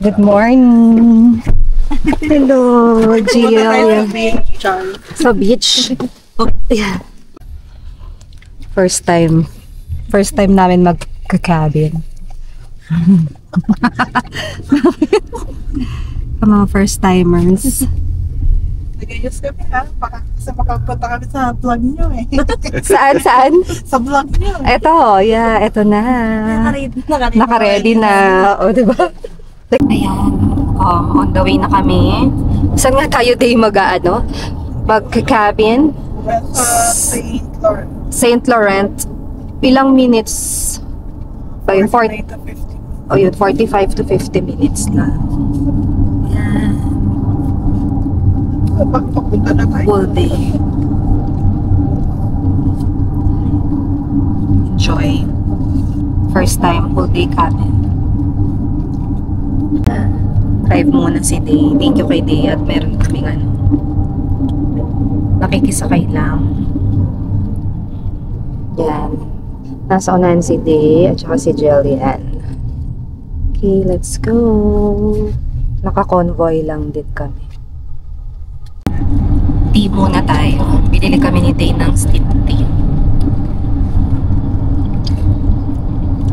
Good morning. Hello, Jill. Sa beach. Yeah. First time namin magka-cabin. Mga first timers. Nag-ayos kami ha, kasi makapunta kami sa vlog nyo eh. Saan? Sa vlog nyo. Ito na. Naka-ready na. O, diba? Ayan. On the way na kami. Saan nga tayo day mag-cabin? St. Laurent. St. Laurent. Ilang minutes? 48 to 50. O yun, 45 to 50 minutes na. Ayan. Papunta na tayo. Full day. Enjoy. First time full day cabin. Drive muna si Day. Thank you kay Day at meron kaming nakikisakay lang. Yan. Nasa unahan si Day at saka si Jillian. Okay, let's go. Naka-convoy lang din kami. Tea muna tayo. Binili kami ni Day ng steam tea.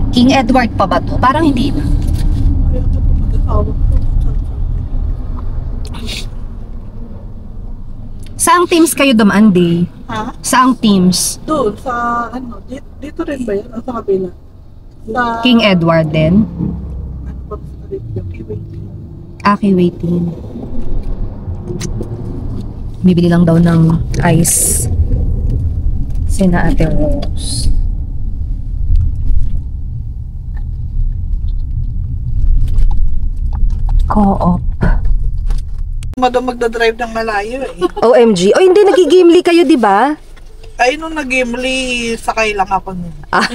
King Edward pa ba to? Parang hindi ba? Saang teams kayo dumaan, Day? Ha? Saang teams? Doon, sa ano, dito rin ba yan? O sa kabila? Sa, King Edward din? ano ba sa yung Kiwaiting? Aki waiting. Bibili lang daw ng ice. Sina Ate Rose. Co-op. Madam magdadrive ng malayo eh. OMG. O hindi, nagigimli kayo, di ba? Ay, nung nag-gimli, sakay lang ako nun. Ah.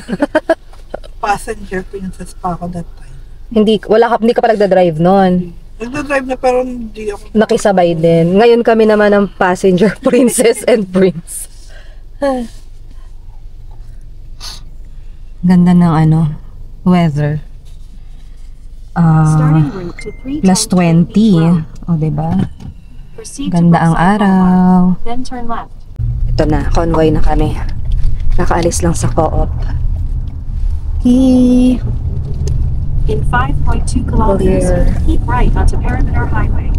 Passenger princess pa ako that time. Hindi ka pa nagdadrive nun. Nagdadrive na pero hindi ako. Nakisabay din. Ngayon kami naman ang passenger princess and prince. Ganda ng weather. Plus 20. O, diba? Ganda ang araw. Ito na, convoy na kami. Nakaalis lang sa co-op. In 5.2 kilometers, keep right onto Perimeter Highway.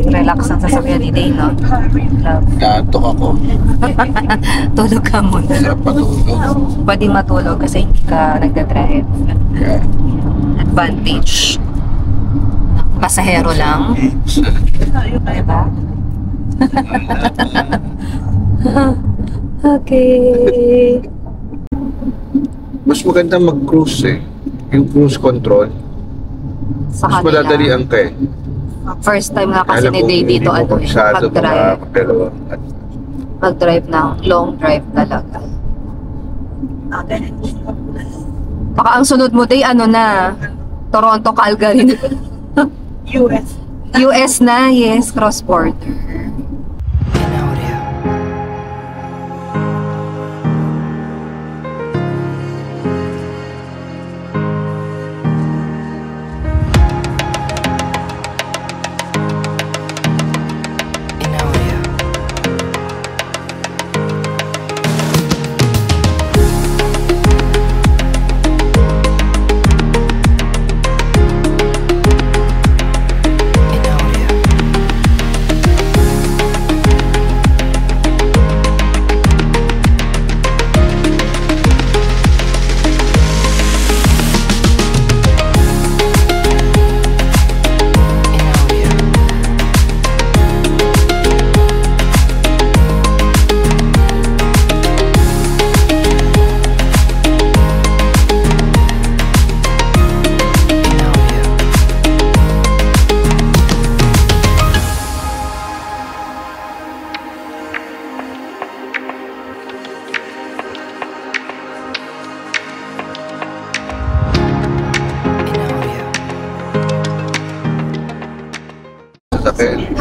Relax ang sasakyan ni Day, no? Love. Naantok ako. Tulog ka muna. Sarap matulog. Pwedeng matulog kasi hindi ka nagdadrive. Yeah. Advantage. Pasahero lang. Diba? Okay. Mas maganda mag-cruise eh. Yung cruise control. Sa Mas kanila. madadalian ka eh. First time nga kasi Alam ni mo, Day hindi dito mo kabisado mag-drive. mga Mag-drive ng long drive talaga. Baka ang sunod mo Day Toronto, Calgary na. US. US na, yes, cross-border.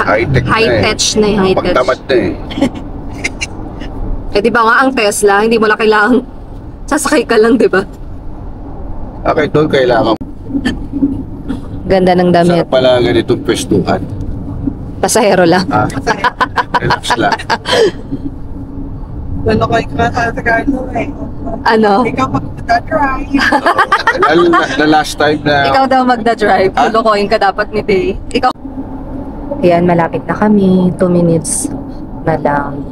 High-tech na eh. High-tech na eh, high-tech. Pagtamad na eh. Eh di ba nga ang Tesla, hindi mo na kailangan sasakay ka lang, di ba? Okay, doon kailangan Ganda ng damit. Sarap pala ganitong pwestuhan. Pasahero lang. Ah, relax lang. Lalo ko yung sa Carlo eh. Ano? Ikaw magdadrive. Lalo na last time na Ikaw daw magda-drive. Ah? Lulokohin ka dapat ni Day. Ikaw. Ayan, malapit na kami. 2 minutes na lang.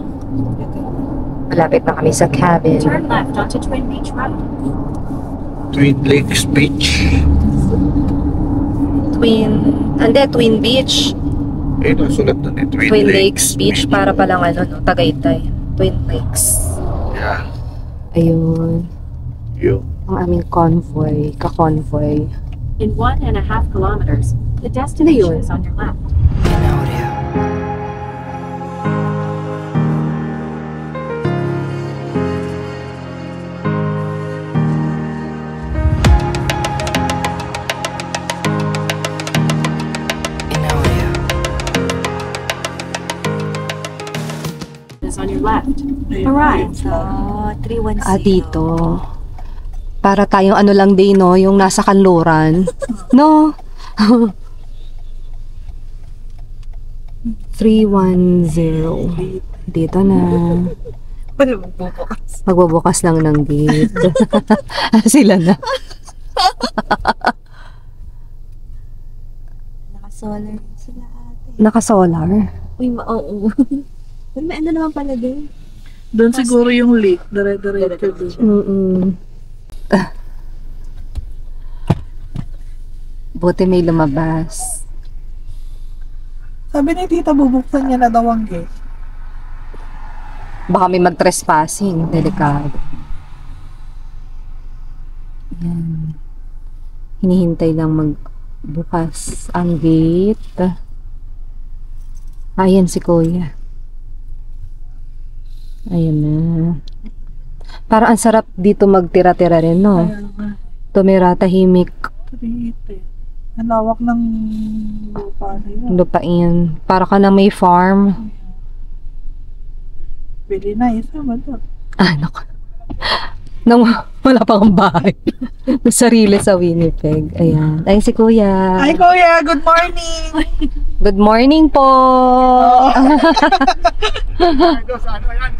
Malapit na kami sa cabin. Turn left onto Twin Beach Road. Twin Lakes Beach. Twin Beach. Eh, nasulat na eh. Twin Lakes Beach. Para palang ano, no? Tagaytay. Twin Lakes. Yeah. Ayun. Yung Ang aming convoy. Ka-convoy. In 1.5 kilometers, the destination is on your left. Is on your left. Arrived. Dito. Para tayong ano lang din, no? Yung nasa kanluran. No? 310. Dito na. Paano magbubukas? Magbubukas lang ng gate. Sila na. Naka-solar sila ate. Naka-solar. Uy, oo. May ano naman pala din. Doon siguro yung lake. Dire-diretso doon. Mm-mm. Buti may lumabas. Sabi ni tita, bubuksan niya na daw ang gate. Baka may mag-trespassing. Delikado. Yan. Hinihintay lang magbukas ang gate. Ayan si Kuya. Ayan na. Parang ang sarap dito magtira-tira rin, no? Ayan nga. Tumira, tahimik, Trite. Ang lawak ng lupa na yun. lupain. Para ka na may farm. Bili na isa ba doon? Ah, naku. Nang wala pang bahay. May sarili sa Winnipeg. Ayan. Ayun si Kuya. Hi kuya, good morning! Good morning po.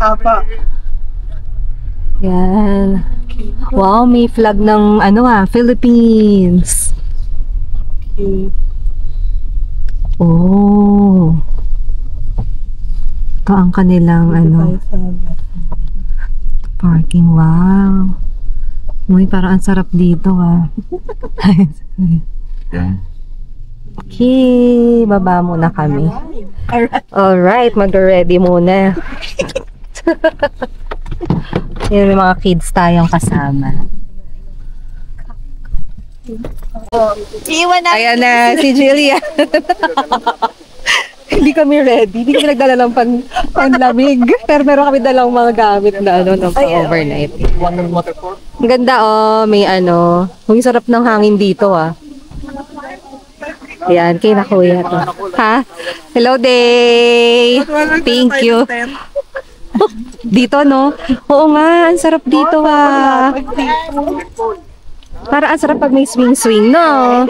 Apa. Yan. Wow, may flag ng Philippines. Okay. Oh. Ito ang kanilang Tayo sa parking. Wow. Uy, parang ang sarap dito yan. Okay, baba muna kami. Alright, mag-ready muna. Yan, may mga kids tayong kasama. Iwan na. Ayan na, si Julia. Hindi kami ready. Hindi kami nagdala ng panlamig. Pero meron kami dalang mga gamit na pang-overnight. Ang ganda may Ang sarap ng hangin dito Ayan, kay na Kuya to. Ha? Hello, Day! Thank you. Dito, no? Oo nga, ang sarap dito Para ang sarap pag may swing-swing, no?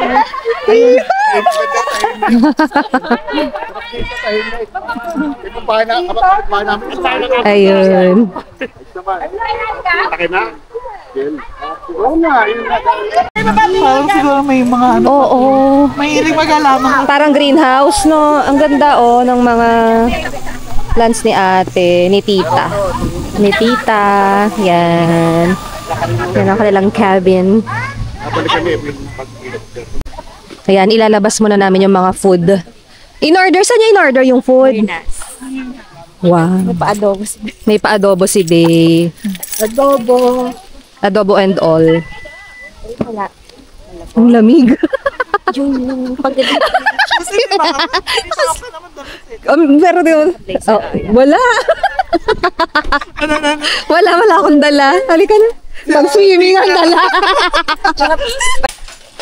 Ayun. Parang siguro may mga Oo. may iring mag-alamang. Parang greenhouse, no? Ang ganda, ng mga plants ni ate, ni tita. Ni tita. Yan. Yan ang kanilang cabin. Ayan, ilalabas muna namin yung mga food. In-order, saan niya in-order yung food? Wow. May pa-adobo si Day. Adobo. Adobo and all. Wala. Ang lamig. Yung pagdating. Kasi baka naman doon. Pero di mo. Wala. Wala akong dala. Halika na. Pag-swimming ang dala.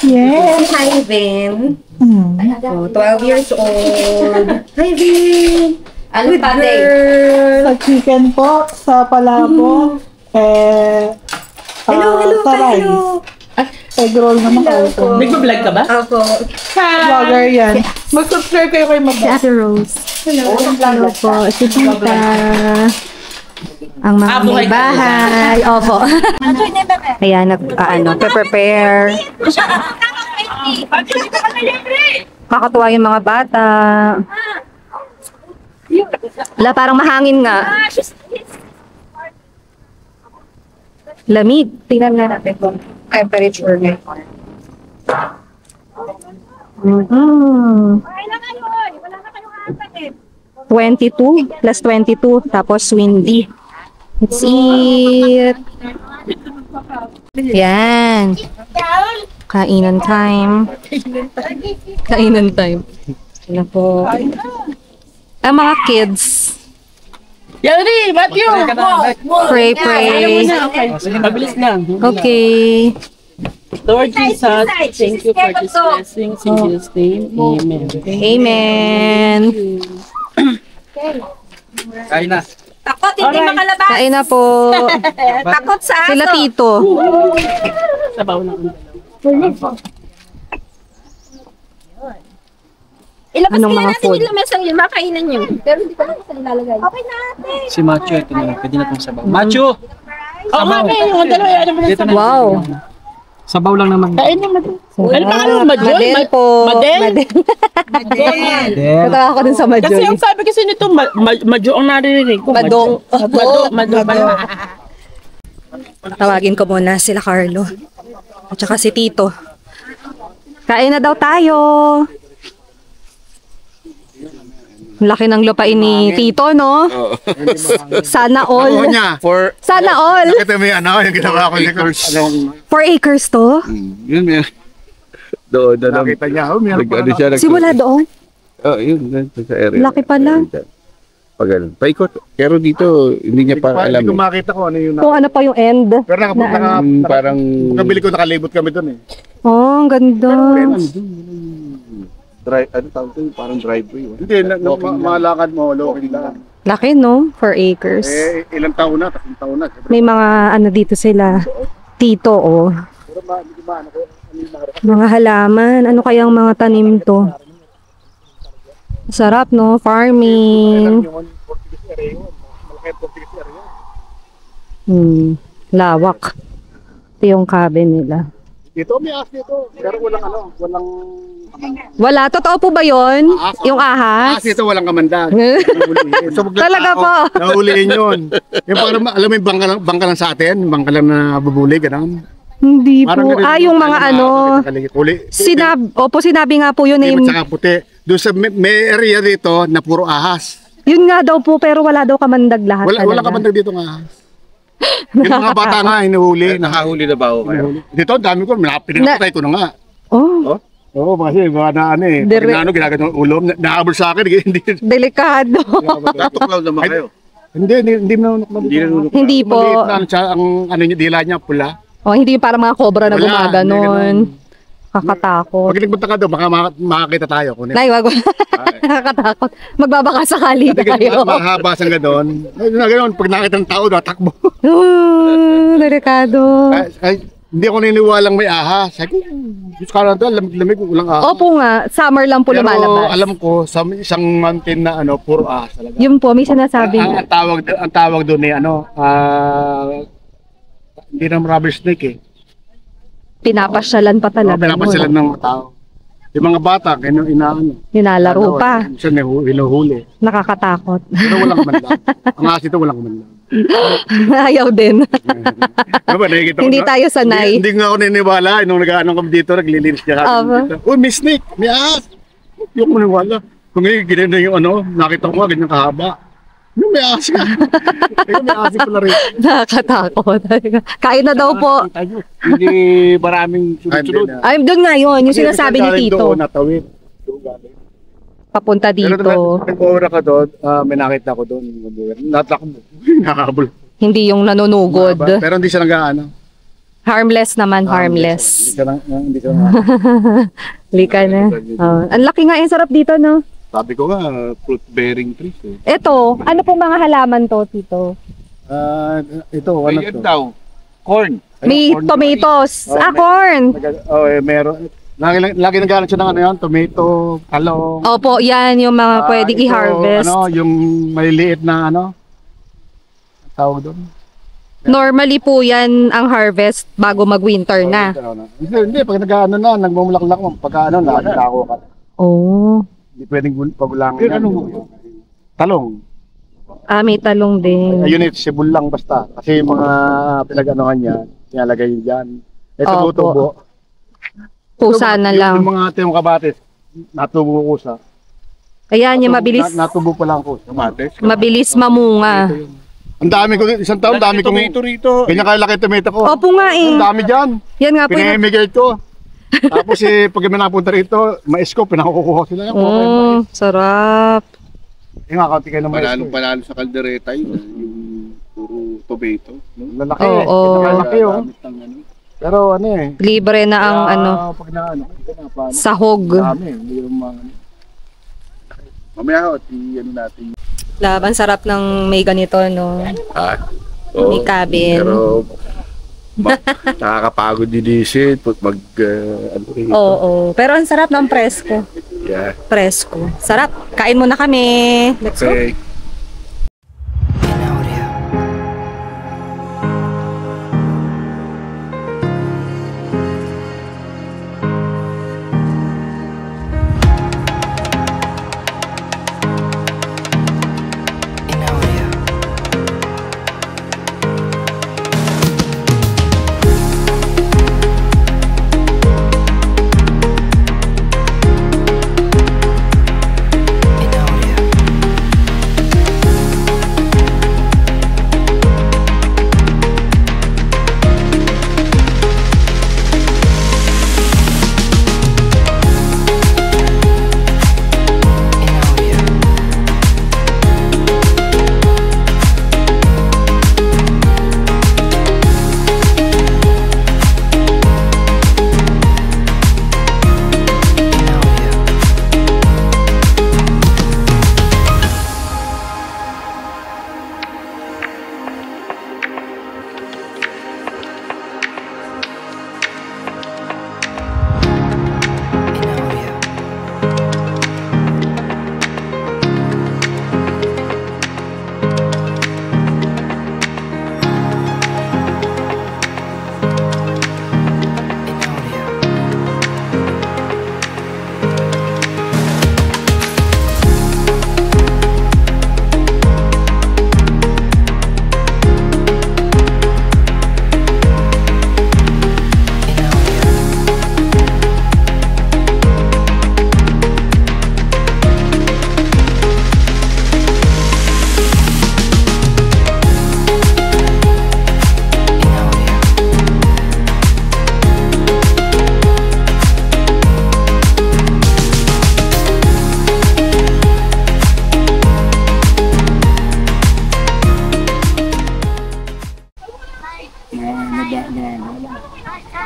Yes. Hi, Vin. 12 years old. Hi, Vin. Ano pa, Day? Sa chicken po, sa palabo, Hello, sa rice. hello. Sa Egg roll naman ako. Nagpa-vlog ka ba? Opo. Vlogger yan. Mag-subscribe kayo kay Si Mama. Ate Rose. Hello po. Si Tita. Ang mga may bahay. Opo. Ayan, prepare. Kakatuwa yung mga bata. Wala, parang mahangin nga. Lamig. Tingnan nga natin kung temperature ngayon. 22 plus 22 tapos windy. Let's eat. Yan. Kainan time. Kainan time. Ano po? Ang mga kids. Yari, Matthew! Pray, pray. Sige, mabilis lang. Okay. Lord Jesus, thank you for this blessing. In Jesus' name, amen. Amen. Kain na. Takot, hindi makalabas. Kain na po. Takot sa aso. Sila tito. Sabaw na. Ilabas Anong kaya mga natin food? yung lamesang yun, makainan yun. Pero hindi ko lang saan ilalagay. Okay na ate. Si Macho, ito na lang. Pwede na itong sabaw. Macho! Oo nga, may yung dalawa yan naman Dito na. Wow. Sabaw lang naman. kain naman. Ano pa ano? Madel? Madel po. Madel? Then, Natawa ako dun sa Kasi Majoy. ang sabi kasi nito, Madjo ang naririnig ko. Mado. Mado ba na? Tawagin ko muna sila Carlo. At saka si Tito. Kain na daw tayo. Laki ng lupain ni Tito, no? Sana all. niya. Sana all. Nakita mo yung yung ginawa ko niya. 4 acres to? Yun, yun. Doon. Nakita niya. Simula doon. Yun. Sa area. Laki pala. Pag ano. Paikot. Pero dito, hindi niya pa alam. Hindi ko makita ko ano yung Kung ano pa yung end. pero nakapunta Parang... Pagkabili ko nakalibot kami doon eh. Oh, ang ganda. Ano tawag ito? Parang driveway. Hindi, malakad mo, local lang. Laki, no? 4 acres. Ilang taon na, 3 taon na. May mga ano dito sila. Tito, oh. Pero hindi ba, ano yung Mga halaman. Ano kayang mga tanim to? Sarap, no? Farming. yung Portuguese area yun. Malaki yung Portuguese area yun. Lawak. Ito yung cabin nila. Dito, may ahas dito. Pero walang Wala. Totoo po ba yun? Yung ahas? ahas dito, walang kamandag. Talaga po. Nahuliin yun. Yung parang, alam mo yung bangka lang sa atin, bangka lang na babuli, gano'n. Hindi Parang po. ganun Yung mga ano. Sinabi nga po yun. Hindi saka puti. Doon sa may area dito na puro ahas. Yun nga daw po, pero wala daw kamandag lahat. Wala kamandag dito ng ahas. Yung mga bata nga, inuhuli. Nakahuli na ba ako kayo? Dito, ang dami ko. Pinapatay ko na nga. Oh, Oo, kasi mga na ano eh. Dire- Pag na ginagawa ng ulo, nahabol sa akin. Hindi, delikado. Natuklaw naman kayo. hindi nanunok na dito. Hindi po. Maliit na siya, ang ano niya, dila niya, pula. Oh, hindi yung parang mga cobra na Wala, gumaganon. hindi Kakatakot. Pag nagpunta ka doon, baka makakita tayo. Nay, wag. Nakakatakot. Magbabaka sakali Hindi tayo. mahaba sa gano'n. Gano'n, pag nakita ng tao, natakbo. Delikado. Hindi ako niniwalang may ahas. Sabi ko, Diyos ka lang ito, lamig-lamig, walang ahas. Opo nga, summer lang po Pero lumalabas. alam ko, sa isang mountain na ano, puro ahas talaga. Yun po, may sinasabi nga. Ang tawag doon eh, hindi naman rubber snake eh. Pinapasyalan pa talaga. Pinapasyalan ng mga tao. Yung mga bata, inaano. Nilalaro pa. Siya hinuhuli. Nakakatakot. Pero walang kamandag. Ang ahas ito walang kamandag. Ayaw din. Diba, nakikita ko Hindi na- tayo sanay. Hindi nga ako naniniwala. Nung nag-ano kami dito, naglilinis niya kami dito. Uy, may snake! May ahas! Hindi ako maniwala. Kung ngayon, ganyan na yung ano, nakita ko nga, ganyan kahaba. Yung may ahas nga. Ayun, may ahas pala rin. Nakakatakot. Kain na daw po. Hindi maraming sunod-sunod. Ay, doon nga yun. Yung sinasabi ni Tito. Doon, natawid. Doon galing. Papunta Pero dito. nag-ora ka doon, may nakita ko doon. Natakbo. Nakahabol. Hindi yung nanunugod. Pero hindi siya nag-ano. Harmless naman, harmless. Hindi siya Lika na. Ang laki nga, yung sarap dito, no? Sabi ko nga, fruit bearing trees eh. Ito, ano pong mga halaman to, Tito? ito, ano Ayan to? daw, corn. May corn. tomatoes. Oh, Corn. Meron. Lagi nagalan siya ng ano yan, tomato, talong. Opo, yan yung mga pwedeng ito, i-harvest. Ano, yung maliliit na ano, tawag doon. Normally po yan ang harvest bago mag-winter na. Hindi, pag nag-ano na, nagmumulaklak mo, pag ano, nakakako ka. Oh. Hindi pwedeng pagulangin yan. Talong. May talong din. Ayun ito, sibul lang basta. Kasi yung mga pinag-anohan niya, nilalagay yun dyan. Ito Opo. tubo. Kusa na lang. Yung mga tiyong kabatis, natubo kusa. Ayan, yung mabilis, Natubo pa lang kusa. Kabatis. mabilis mamunga. Ang dami ko, isang taon, dami kong Tomato rito. ganyan kalaki tomato ko. Opo nga eh. Ang dami dyan. Yan nga po. Pinamigay ko. Tapos pag may napunta rito, mais ko, pinakukuha sila yan. Sarap. Yung nga, kaunti kayo ng mais ko. Panalo sa kaldereta yun. Yung puro tomato. Lalaki. Oo. Lalaki yun. Pero ano eh. Libre na ang Pag na ano, paano? sahog. Dami. Yung mga Mamaya ho, ano natin. Laban sarap ng may ganito, no? May cabin. Pero nakakapagod din isin pag ano rito. Oo. Pero ang sarap ng presko. Yeah. Presko. Sarap. Kain muna kami. Let's go. Okay.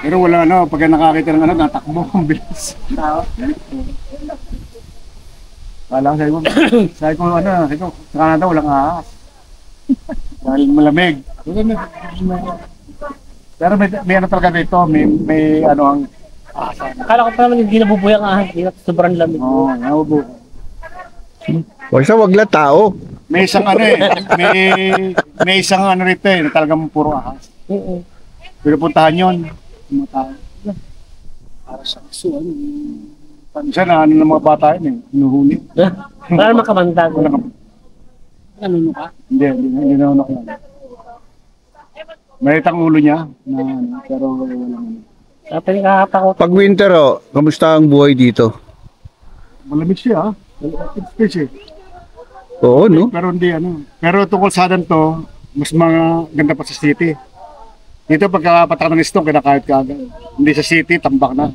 Pero wala na, pag nakakita ng ano, natakbo ang bilis. Kala ko sabi ko sa Canada walang ahas. Dahil malamig. Pero may ano talaga dito, may ano ang ahas. Akala ko pa naman hindi nabubuhay ang ahas. Sobrang lamig. Oo, nabubo. Wag lang tao. May isang ano eh, may isang ano rito eh, na talagang puro ahas. Oo. Pinupuntahan yun, mga tao. Para sa aso, ano. Minsan na ano ng mga bata yun eh, hinuhuli. Wala naman kamandag. Ano ka? Hindi na ako nakuha. May itang ulo niya, na, ano, pero wala naman. Dapat nakakatakot. Pag winter kamusta ang buhay dito? Malamig siya, it's fish eh. Oo, no? Pero hindi ano. Pero tungkol sa adan to, mas mga ganda pa sa city. Dito pagkapatak ng istong, kinakayot ka agad. Hindi sa city, tambak na.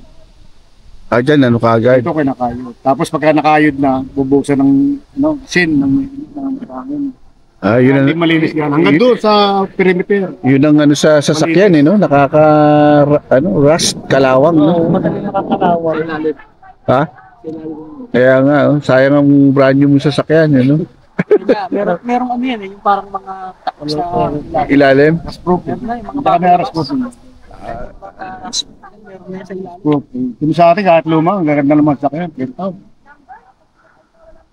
Dyan, ano kagad? Dito kinakayot. Tapos pagka nakayod na, bubusan ng sin ng hangin. Yun ang, Hindi malinis yan. Hanggang doon sa perimeter. yun ang ano sa sasakyan, no? Rust, kalawang, no? Oo, madaling nakakalawa. Ha? Kaya nga, sayang ang brand new mo sasakyan, no? Merong ano yan, yung parang mga takot sa Ilalim? Rust-proof. Meron na yung mga Baka may rust-proof. Yung sa atin, kahit luma, ang gaganda naman sa kanya.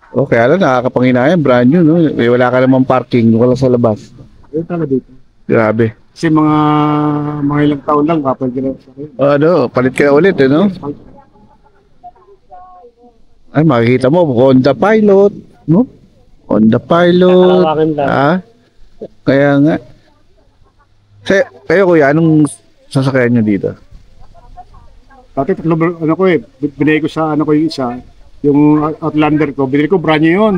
Oh, kaya lang nakakapanginayan, brand new, no? Eh, wala ka namang parking, wala sa labas. Ayun talaga dito. Grabe. Kasi mga ilang taon lang, kapag gano'n sa kanya. Ano, palit ka na ulit, eh, no? Ay, makikita mo, Honda Pilot, no? Honda Pilot. Nakakawakan lang. Ah, kaya nga. Kayo kuya, anong sasakyan nyo dito? Dati tatlo, ano ko eh, binigay ko sa ano ko yung isa, yung Outlander ko, binili ko brand new yun.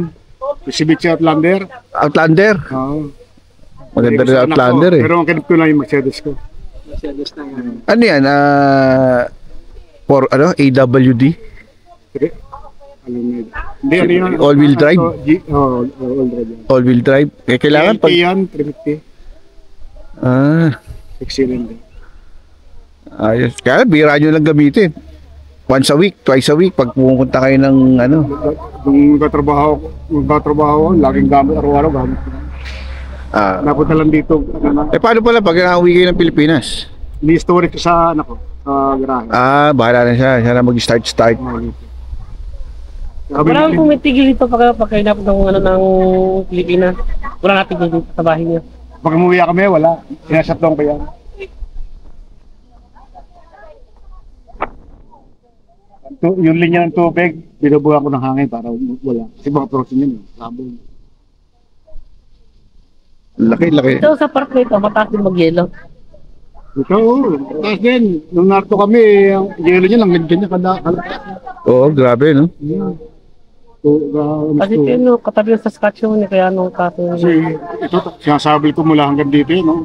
Mitsubishi Outlander. Outlander? Oo. Maganda rin Binigay ko sa anak Outlander ko, eh. Pero ang kinip ko lang yung Mercedes ko. Ano yan? For ano? AWD? Sige. Alam mo yun. Hindi, ano yun? All-wheel drive? All-wheel drive yan. All-wheel drive? Eh, kailangan pag... yan, 350. Ah, 6 cylinder. ayos. Kaya bira nyo lang gamitin. Once a week, twice a week, pag pumunta kayo ng ano. Nung magkatrabaho, laging gamit, araw-araw gamit. Ah. Napunta lang dito, ano na, Eh, paano pala pag nauwi kayo ng Pilipinas? ni-storage ko sa, ano ko, sa garahe. Ah, bahala na siya. Siya na mag-start. Wala kang pumitigil dito pag kayo napag ng Pilipinas. Wala natigil dito sa bahay niya. Pag umuwi kami, wala. Sinashutdown ko yan. Yung linya ng tubig, binubuhan ko ng hangin para wala. Kasi baka protein yun, sabon. Laki. Ito sa park na ito, mataas din mag-yelo. Ito, tapos din, nung narto kami, ang yelo niya lang, ganyan kada. Oo, grabe, no? Kasi ito, katabi yung Saskatchewan, kaya nung kaso. Kasi ito, sinasabi ko mula hanggang dito yun, no?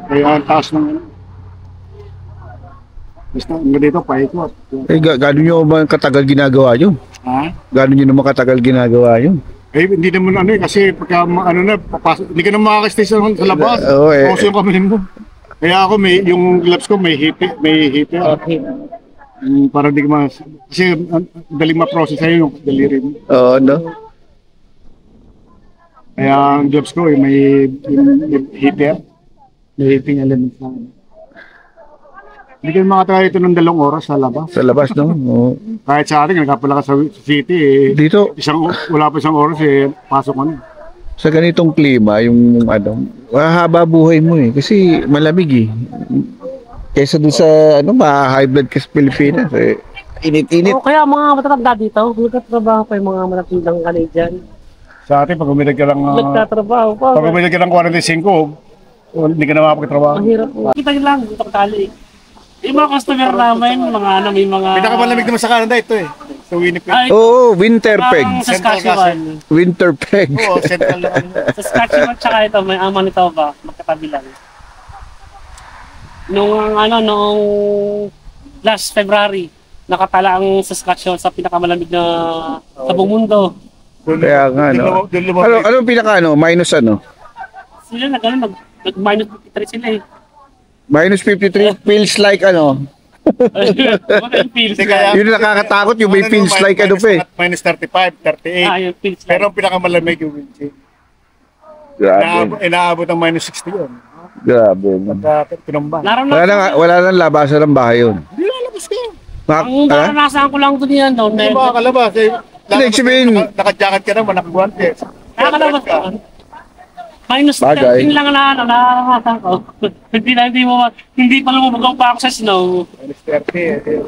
Kaya ang taas ng ano. Basta hanggang dito, paikot. Eh, gano'n nyo ba katagal ginagawa yun? Ha? Gano'n nyo naman katagal ginagawa yun? Eh, hindi naman ano eh, kasi pagka ano na, papasok, hindi ka na makakastay sa labas. Oo, eh. Kasi yung kamilin mo. Kaya ako, yung gloves ko may hipi. Okay. Para di ka kasi daling ma-process sa'yo yung daliri mo. Oo, no? Kaya ang gloves ko, may hipi. May hiping element na. Hindi ka makatagal ito ng 2 oras sa labas. Sa labas, no? Oo. Kahit sa atin, nagkapala ka sa city eh. Dito, Wala pa 1 oras eh, pasok ka na. sa ganitong klima, yung ano, mahaba buhay mo eh. Kasi malamig eh. Kesa doon sa, ano, ma-high blood ka sa Pilipinas eh. Init-init. O kaya mga matatanda dito, nagtatrabaho pa yung mga matatandang Canadian. Sa atin, pag umilag ka lang, Nagtatrabaho pa. pag umilag ka ng 45, hindi ka na makapagtrabaho. Mahirap po. Kita nyo lang, dito kali. Yung mga customer namin, mga ano, may mga... Pinakamalamig naman sa Canada ito eh. Sa Winnipeg. Ay, Oo, winter peg. ang Saskatchewan. Winter peg. Oo, central na kami. Saskatchewan tsaka ito, may ang Manitoba, magkatabi lang. Noong last February, nakatala ang Saskatchewan sa pinakamalamig na sa buong mundo. Kaya nga, no? Anong pinaka, ano, minus ano? Sila nag-minus 53 sila eh. Minus 53 feels like ano? Mga yung feels Kaya- na. Yun yung nakakatakot, yung may feels like ano pa eh. Minus 35, 38. Ah, yung feels like. Pero ang pinakamalamig yung wind chill. Grabe. Inaabot ng minus 60 yun. Grabe. Man. Pagka pinumba. Wala nang labasan ng bahay yun. Hindi lalabas ka. Ang naranasan ko lang doon yan doon. Hindi makakalabas. Ibig sabihin- Naka-jacket ka naman, naka-guante. Nakakalabas ka. Minus Bagay. 13 lang na naranasan ko. Hindi pa lumubog pa ako sa snow. Minus 30 eh.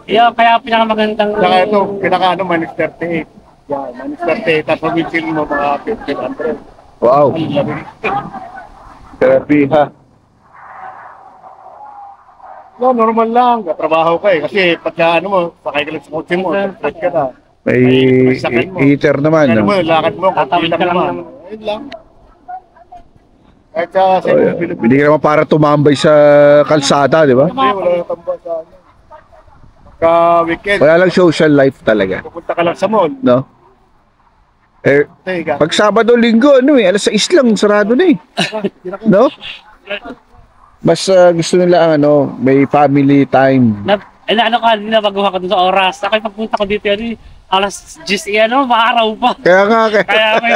Kaya pinakamagandang... Saka ito, pinaka minus 38. Yeah, minus 38. Tapos ang wind chill mo mga 1500. Wow. Grabe ha. No, normal lang. Katrabaho ka eh. Kasi pagka ano mo, sakay ka lang sa kotse mo, straight ka na. May sakyan mo. heater naman. Ano mo, No? lakad mo, Tatawid konti ka lang naman. naman. Ayun lang. Kahit sa Oh, yeah. Hindi ka naman para tumambay sa kalsada, di ba? wala yung tamba sa ano. Pagka weekend, Wala lang social life talaga. pupunta ka lang sa mall. No? Eh, Teka, pag Sabado, Linggo, ano eh, alas 6 lang, sarado na eh. No? Mas gusto nila ang ano, may family time. Ano ka, hindi na magawa ko dun sa oras. Ako pagpunta ko dito, alas 10, maaraw pa. Kaya nga, Kaya may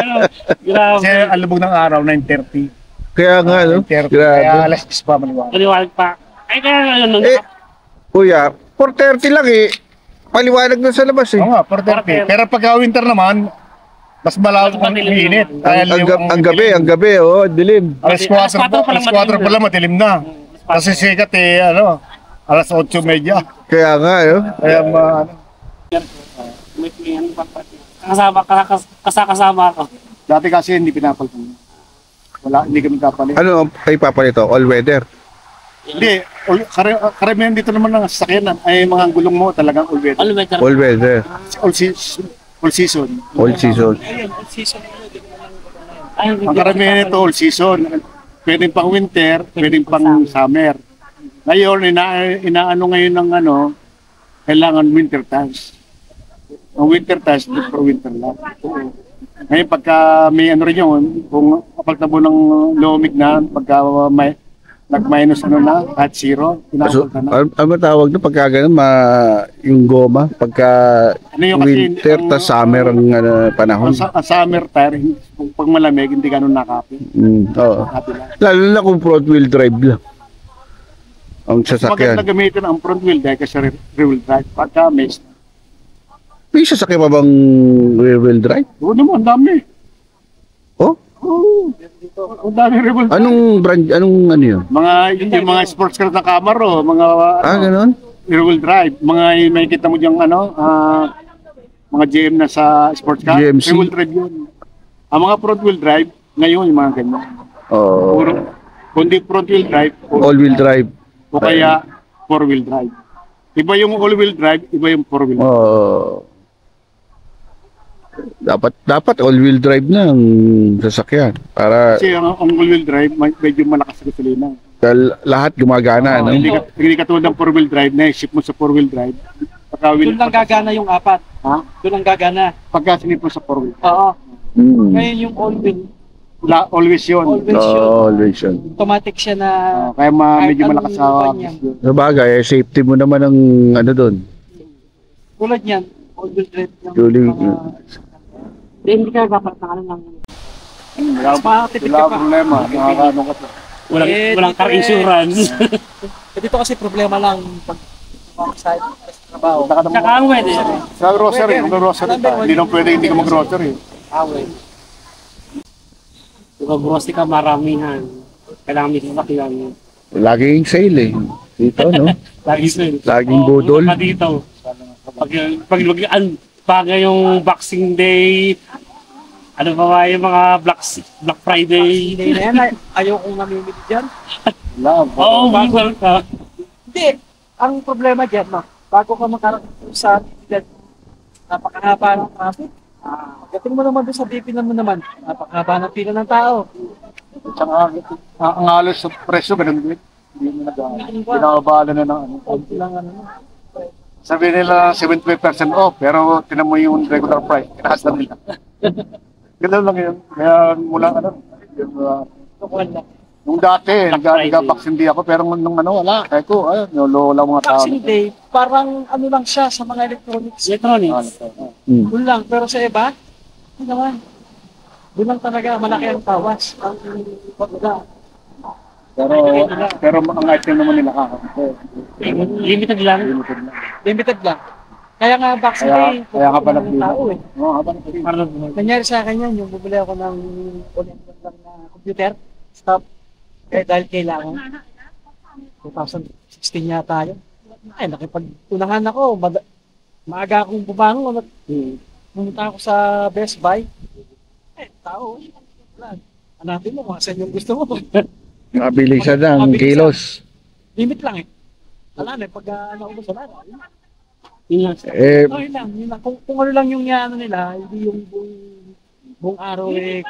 grabe. kasi alubog ng araw, 9:30. kaya nga, no? 9:30. Grabe. Kaya alas 10 pa maniwala. Maliwanag pa. Ay, kaya ano, Eh, kuya, 4:30 lang eh. Maliwanag na sa labas eh. Oo nga, 4:30. Pero pagka winter naman, mas malawak ang init. Ang gabi, oh, dilim. Alas 4 pa lang madilim na. Kasi sikat eh, ano, alas 8:30. Kaya nga, eh. Kaya may ano pa. Kasama ako. dati kasi hindi pinapalitan. Wala, hindi kami kapalit. Ano ang ipapalito? All weather? Hindi, karamihan dito naman ng sasakyan ay mga gulong mo talagang all weather. All weather. All weather. All season. All season. Ay, Ang karamihan nito all season. Pwedeng pang winter, pwedeng pang summer. Ngayon, inaano ngayon ng ano, kailangan winter tires. Ang winter tires, for winter lang. Ngayon, pagka may ano rin yun, kung kapag tabo ng lumig na, pagka may nag-minus ano na, at zero, So, pinapal ka na. ano tawag na pagka ganun, yung goma, pagka Ano yung kasi, winter ta summer ang panahon. Ang summer tire, pag malamig, hindi ganun nakapin. Oo. Happy lang. Lalo na kung front wheel drive lang. Ang Maganda sasakyan. gamitin ang front wheel dahil kasi rear wheel drive. Pagka mix, May sasakyan pa bang rear wheel drive? oo naman, ang dami. Oh? Oo, ang dami rear wheel drive. Anong brand, anong ano yun? Yung mga sports car na Camaro, mga Ganun? rear wheel drive, mga may kita mo diyang ano, mga GM na sa sports car, GMC. rear wheel drive yun. Ang mga front wheel drive, ngayon yung mga ganyan. Oo. Puro, kundi front wheel drive, All wheel drive. o kaya four wheel drive. Iba yung all wheel drive, iba yung four wheel drive. Oo. Dapat all wheel drive na ang sasakyan para Kasi ang all wheel drive, medyo malakas sa gasolina. lahat gumagana, no? Hindi katulad ng four wheel drive na ship mo sa four wheel drive. Doon lang gagana yung apat. Ha? Doon lang gagana. Pagka sinip mo sa four wheel. Oo. Mm. Ngayon yung all-wheel. Always yun. Always yun. Always yun. Automatic siya na Kaya medyo kahit malakas sa anong ganyan. Sa bagay, safety mo naman ang ano doon. tulad niyan. All-wheel drive ng Tuloy- mga... hindi ka dapat na ano lang. Makakatipid Wala ka pa. problema. Nakakaano ka pa. Walang car insurance. Dito kasi problema lang pag side sa trabaho. Tsaka ang weather. Sa grocery, mag-grocery ka. Hindi naman pwede hindi ka mag-grocery. Away. Kung grocery ka, maramihan. Kailangan may sasakyan. Laging sale eh. Dito, no? Laging budol. Dito. Pag yung Boxing Day, ano pa ba yung mga Black Friday? Hindi na yan. Ayaw kong namimili dyan. Wala. Oo, bagal ka. Hindi. Ang problema dyan, no? Bago ka makarating sa actividad, napakahaba ng traffic. Pagdating mo naman doon sa BP mo naman, napakahaba ng pila ng tao. Tsaka ang halos sa presyo, ganun din. Hindi mo pinakabala na ng ano. Konti lang ano. Sabi nila 75% off, pero tinan mo yung regular price, tinaas na nila. Ganun lang yun. Kaya mula ano, yung dati, nag-vaccine di ako, pero nung ano, wala. Kaya ko, nilolo mga tao. Vaccine Day, parang ano lang siya sa mga electronics. Electronics. Doon lang, pero sa iba, hindi naman. Doon lang talaga, malaki ang tawas. Ang pagda. Pero ang item naman nila kakakas. Limited lang. Limited lang. Kaya nga vaccine day, Kaya ka pa ng tao eh. Oo, habang nagpili. Nangyari sa akin yan, yung bumili ako ng ulit lang na computer, stop. Dahil kailangan. 2016 yata yun. Ay, nakipagtunahan ako. Maaga akong bumangon at pumunta ako sa Best Buy. Tao. Wala. Hanapin mo kung saan yung gusto mo. Mabilisan ng kilos. Limit lang eh. Wala na, pag naubos wala na. Yun lang. Yun lang, yun lang. Kung ano lang yung ano nila, hindi yung buong araw eh.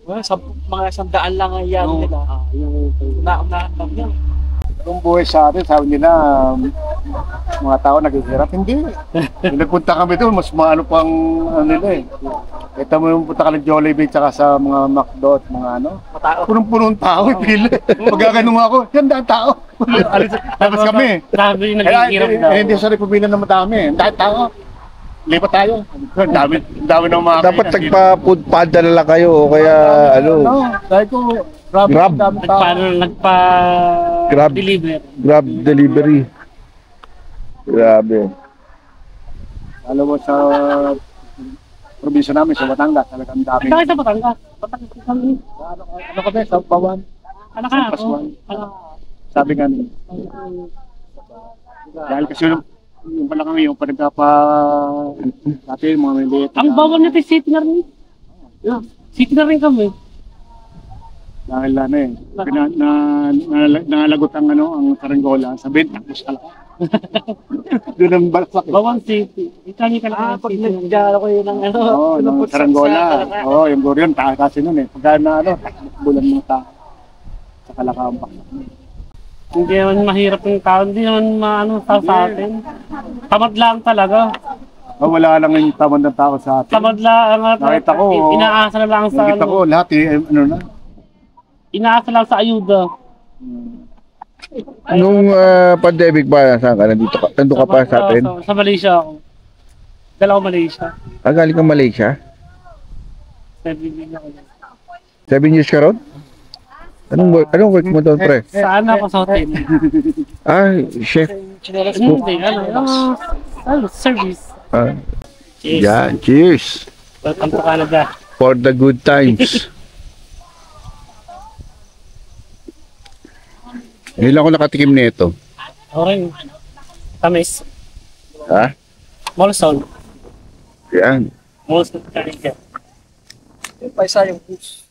Well, mga 100 lang ang yan nila. Yung naamnahan lang yan. Yung buhay sa atin, sabi nila, mga tao naghihirap. Hindi. Yung nagpunta kami doon, mas maano pang ano nila eh. Kita mo yung punta ka ng Jollibee tsaka sa mga McDo at mga ano. Punong-punong tao, pili. Pagkaganong ako, yan dahil tao. Tapos kami. Sabi yung naghihirap daw. Hindi sa Republina na madami. Dahil tao. Lipat tayo. Dami ng mga Dapat nagpa-food panda na lang kayo o kaya ano. Dahil ko, Grab. dami tao. Grab. deliver. Grab delivery. Grabe. Alam mo sa probinsya namin, sa Batangas, talagang dami. Ikaw sa Batangas. Batangas kami. Ano kami, sa Bawan? Anak ka Plus ako. one. Sabi nga nila. Dahil kasi yung palakang yung panagkapa dati yung mga maliit. Ang bawal natin city na rin. Yeah. City na rin kami. Dahil ano eh, nalagot ang Saranggola, sabihin, tapos ka lang. Doon ang balsak eh. Bawang city. Itali ka lang. Pag nagdala ko yun ng ano, Oo, ng Saranggola. Oo, yung guro yun, kasi nun eh. Pagka na bulan mo sa Kalakambak. Hindi naman mahirap yung tao. Hindi naman maano sa atin. Tamad lang talaga. Oh, wala lang yung tamad ng tao sa atin. Tamad lang. Nakita ko, Inaasa na lang sa nakita ko lahat eh, ano na. Inaasa lang sa ayuda. Nung pandemic ba, saan ka? Nandito ka pa sa atin? Sa Malaysia ako. Dala ko Malaysia. Galing ka Malaysia? 7 ako. 7 years ka ron? Anong work mo doon, pre? Saan ako sa hotel? Chef. Hindi, service. Cheers. Yeah, cheers. Welcome to Canada. For the good times. Ngayon lang ako nakatikim nito. Okay. Tamis. Ha? Molson. Yan. Molson Canada. yung paisa yung push.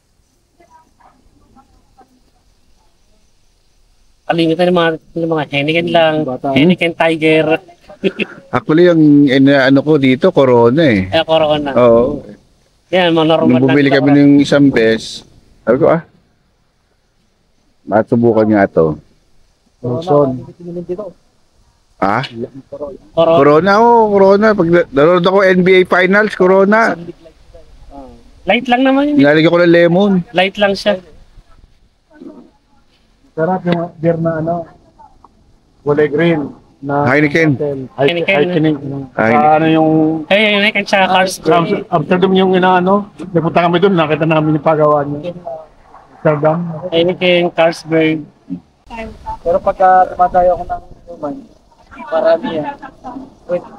Kalimitan ng mga Heineken lang. Heineken Tiger. Actually, yung ano ko dito, Corona eh. Corona. Oo. Yan, mga normal Nung bumili kami ng isang beses, sabi ko masubukan nga to. Wilson. Ah? Corona, Corona. Pag nanonood ako NBA Finals, Corona. Light lang naman yun. Nilalagyan ko ng lemon. Light lang siya. Sarap yung beer na kulay green. Na Heineken. Heineken. Ano yung Hey, Heineken tsaka Carlsberg. Amsterdam yung nagpunta kami doon, nakita namin yung paggawa niya. Amsterdam. Heineken, Carlsberg. Pero pagka tumatayo ako ng human, marami yan.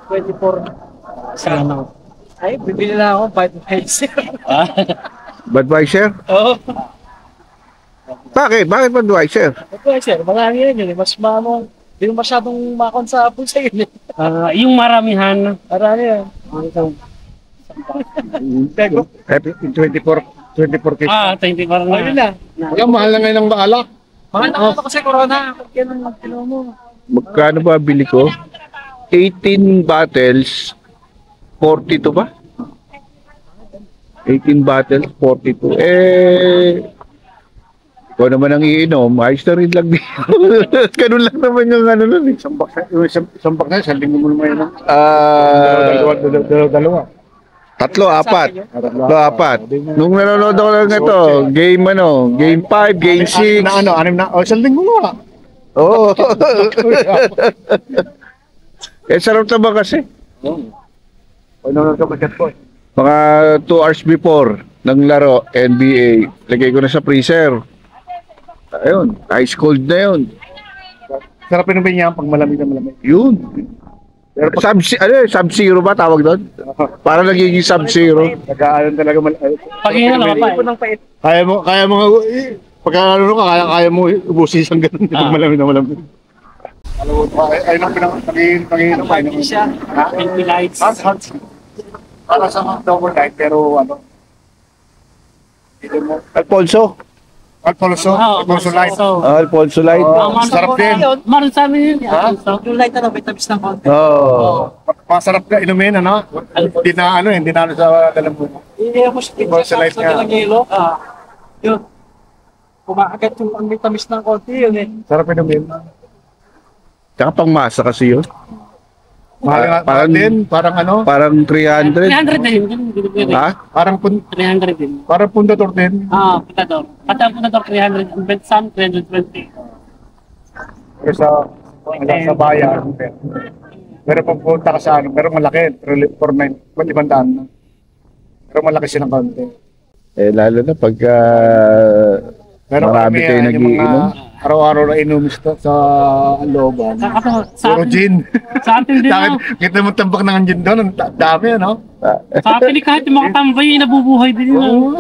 24. Salamat. Ay, bibili na ako, Budweiser. Budweiser? Oo. Bakit? Bakit Budweiser? Budweiser, marami yan yun. Mas hindi mo masyadong makon sa pusa yun. Yung maramihan. Marami yan. Pego? 24 cases. 20 parang Oh, yun na. Wala, mahal na ngayon ng baalak. Mahal na ako kasi corona. Yan ang kinuha mo. Magkano ba bili ko? 18 bottles, 42 ba? 18 bottles, 42. Ikaw naman ang iinom, ayos na rin lang dito. Ganun lang naman yung ano nun eh. Isang box na, isang linggo mo naman yun. Dalawa. Tatlo, apat. Tatlo, apat. Nung nanonood ako lang ito, game 5, game 6. Anim na, isang linggo nga. Oo. Sarap naman kasi. Nanonood ka ba po? Mga 2 hours before ng laro, NBA, lagay ko na sa freezer. Ayun, ice cold na yun. Sarap yun ba niya pag malamig na malamig? Yun. Pero sub-zero ba tawag doon? Para nagiging sub-zero. Nag-aalan talaga Pag yun na lang pa. Kaya mo pagka kaya mo ubusin isang ganun pag malamig na malamig. Alam mo, ay nang panginom pa yun. Siya. Pinky lights. Hot. Para sa mga double light, pero Alfonso. Alfonso light. Alfonso Light. Sarap din. Maroon sa amin yun. Yung light na may tamis ng konti. Oo. Masarap na inumin, Hindi na sa dalambunan. Hindi mo siya light sa ng yelo. Yun. Kumakagat yung may tamis ng konti yun eh. Sarap inumin. Tsaka pang masa kasi yun. Mahal din, parang Parang 300. 300 na yun. Ha? Parang 300 din. pundator din. Putador. Pati ang putador 300. Ang bensam 320. Pero sa bayan. Pero pagpunta ka sa pero malaki, 500. Pero malaki siya ng konti. Lalo na pagka marami kayo nagiinom. Araw-araw na inumis sa looban. Sa Puro atin, gin. sa atin din, Sa akin, no? kita mo tambak ng gin doon, ang dami, ano? Sa atin, kahit yung mga tambay, nabubuhay din yun.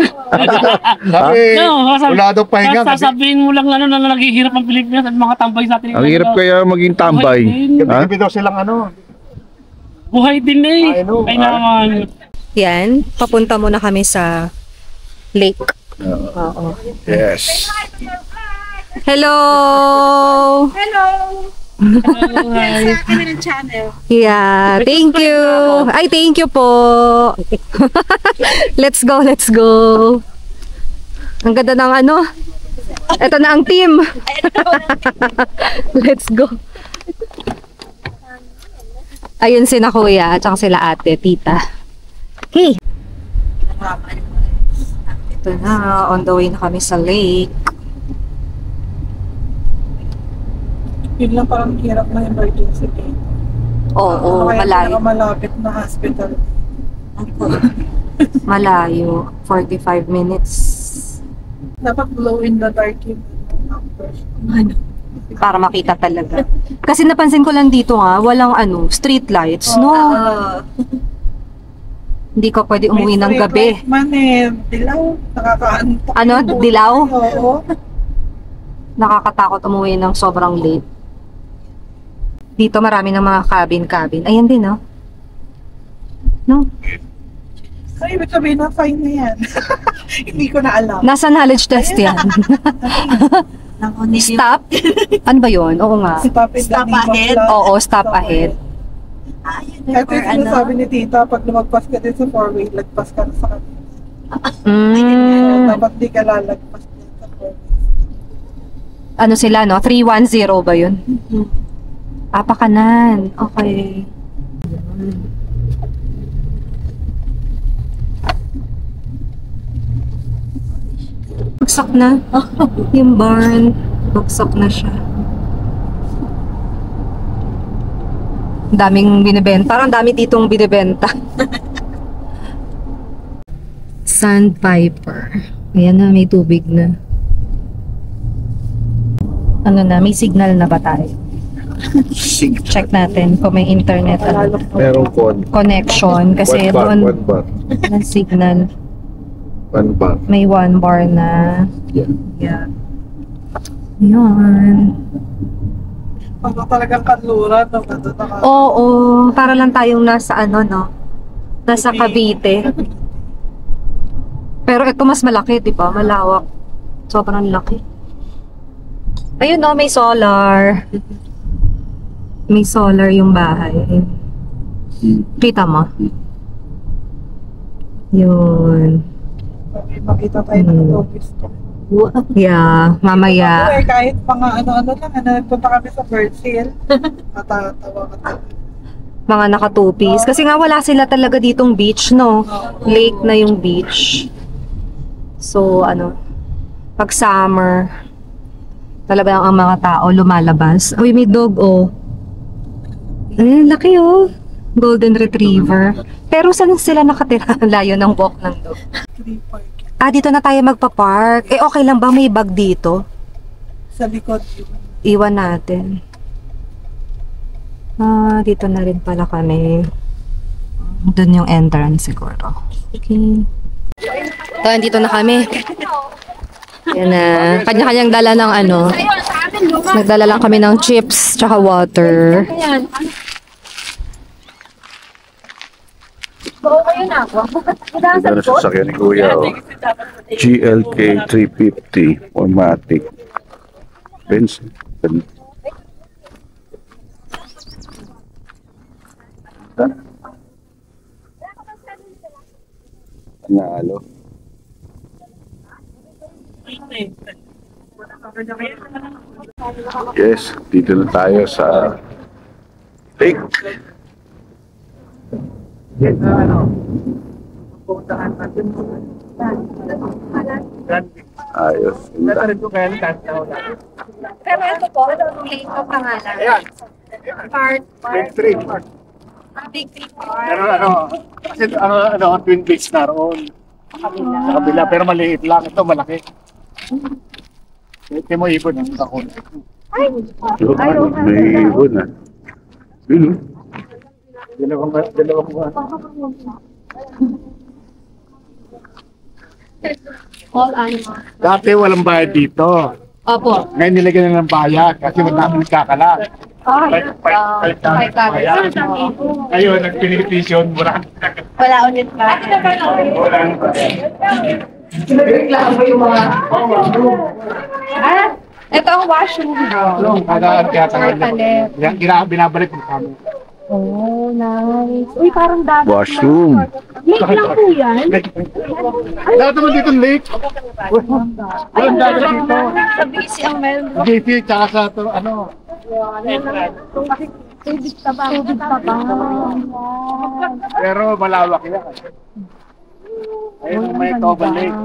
Sabi, sabi- wala daw pahinga. Sasabihin mo lang ano, na naghihirap ang Pilipinas at mga tambay sa atin. Ang hirap kaya maging tambay. Ha? Gabi daw silang ano. Buhay din eh. I know, Ay naman. Yan, papunta muna kami sa lake. Oo. Yes. Hello! Hi. Yeah, thank you. Ay, thank you po. Let's go, let's go. Ang ganda ng ano. Ito na ang team. Let's go. Ayun sina kuya, at saka sila ate, tita. Okay. Ito na, on the way na kami sa lake. Yun lang parang hirap na emergency dito. Oo, Kaya malayo. malapit na hospital. Malayo. 45 minutes. Dapat glow in the dark yung numbers. Para makita talaga. Kasi napansin ko lang dito nga, walang ano, street lights, no? Hindi ka pwede umuwi ng gabi. Man eh, dilaw, nakakaantok. Ano, dilaw? Oo. Nakakatakot umuwi ng sobrang late. Dito marami ng mga cabin. Ayan din, no? No? So, ibig sabihin na fine na yan. Hindi ko na alam. Nasa knowledge test yan. Stop? Ano ba yun? Oo nga. Stop ahead? Oo, stop ahead. Ito yung sinasabi ni tita, pag lumagpas ka din sa four-way, lagpas ka na sa kanila. Dapat di ka lalagpas din sa four-way. Ano sila, no? 310 ba yun? Pakanan. Okay. Bagsak na. Yung barn. Bagsak na siya. Daming binibenta. Parang dami ditong binibenta. Sandpiper. Ayan na, may tubig na. Ano na, may signal na ba tayo? Check natin kung may internet Merong connection kasi doon ng signal. 1 bar. May 1 bar na. Yeah. Yun. Parang talagang kanluran. Oo, para lang tayong nasa ano, no? Nasa Cavite. Pero ito mas malaki, di ba? Malawak. Sobrang laki. Ayun, no, may solar. May solar yung bahay. Kita mo? Yun. Makita tayo ng office to. Yeah, mamaya. Kahit mga ano-ano lang, nagpunta kami sa Bird Hill. Matatawa ka. Mga nakatupis. Kasi nga wala sila talaga ditong beach, no? Lake na yung beach. So, ano, pag summer, talaga ang mga tao lumalabas. Uy, may dog, oh. Ay, laki, oh. Golden Retriever. Pero saan sila nakatira? Layo ng walk ng dog. Dito na tayo magpa-park. Eh, okay lang ba may bag dito? Sa likod yun. Iwan natin. Dito na rin pala kami. Doon yung entrance siguro. Okay. So, andito na kami. Yan na. Kanya-kanyang dala ng ano. Nagdala lang kami ng chips tsaka water. Ito na sasakyan ni Kuya. Oh. GLK 350 Matic. Benz. Nalo. Yes, dito na tayo sa lake. Ayos. Pero ito po, ano ang lake ng pangalan? Part. Big Three Park. Pero kasi Twin Peaks na roon. Sa kabila, pero maliit lang. Ito malaki. Ito mo ibon ang ako. May ibon ah. Yun, Dalawang All animals. Dati walang bayad dito. Opo. Ngayon nilagyan na ng bayad kasi madami nagkakalat. Ngayon, nag-benefication, Wala ulit ba? Reklamo yung mga... Ito ang washroom. Kada binabalik mo kami. Oh, nice. Uy, parang dagat. washroom. Lake lang po yan. Lahat naman dito lake. Walang dagat dito. Sa BC ang meron. JP, tsaka sa ito, ano. Tubig tabang. Pero malawak yan. Ayun, may Toba Lake.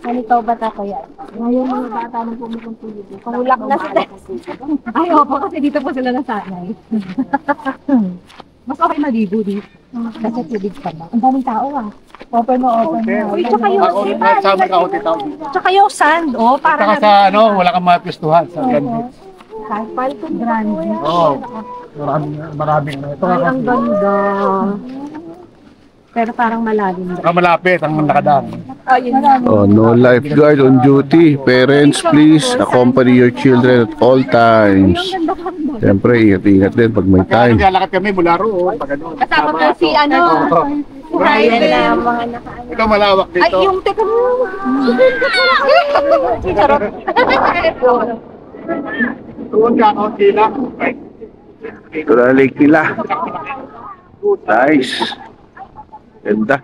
Ganito ba ta kaya? Ngayon mga bata nang pumupunta dito. Pangulak na sila. Ay, opo, kasi dito po sila nasanay. Mas okay maligo dito. Kasi tubig pa ba? Ang daming tao ah. Open mo. Uy, tsaka yung Sama ka, hotel tao. tsaka yung sand, oh, Tsaka para sa ano, wala kang mapistuhan sa Gandhi. Palpon Grande. Oo. Maraming. Ito Ay, nga ang ganda. Pero parang malalim. malapit ang nakadaan. Oh, no lifeguard on duty. Parents, please accompany your children at all times. Siyempre, ingat-ingat din pag may Kaya time. naglalakad kami mula roon. Pag ano. Kasama ko si ano. Ryan. Ito malawak Ay, dito. yung teka mo. Charot. Tuwag ka, kaunti lang. Ito na lake nila. Nice. Ganda.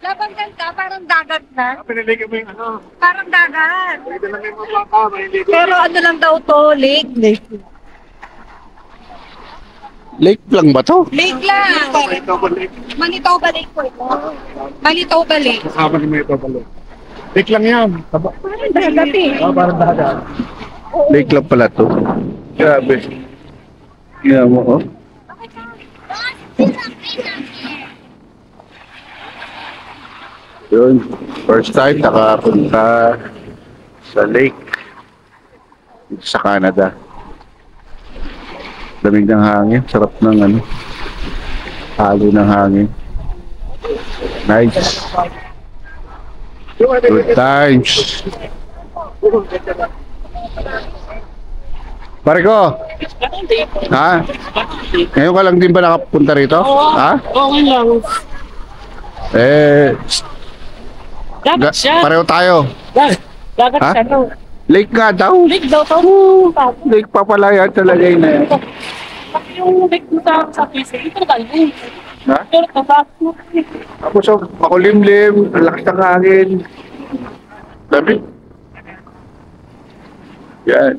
Labang ganda, parang dagat na. Piniligan mo yung ano. Parang dagat. Pwede lang yung mga baka, mahiligo. Pero ano lang daw to, lake. Lake lang ba to? Lake lang. Toba Lake. Manitoba Lake po ito. Manitoba Lake. Kasama ni may Toba Lake. Lake lang yan. Taba. Parang dagat eh. Parang dagat. Lake lang pala to. Grabe. Tingnan mo, oh. Yun. First time nakapunta sa lake dito sa Canada. Lamig ng hangin. Sarap ng ano. Halo ng hangin. Nice. Good times. Pare ko. Ha? Ngayon ka lang din ba nakapunta rito? Ha? Oo, ngayon lang. Dagat siya. Pareho tayo. Dagat Ha? siya, no? Lake nga daw. Lake daw to. Lake pa pala yan talaga yun. Pati yung lake mo sa PC, ito na tayo. Ha? Pero tatas mo. Tapos so, makulimlim, ang lakas ng hangin. Sabi? Yan.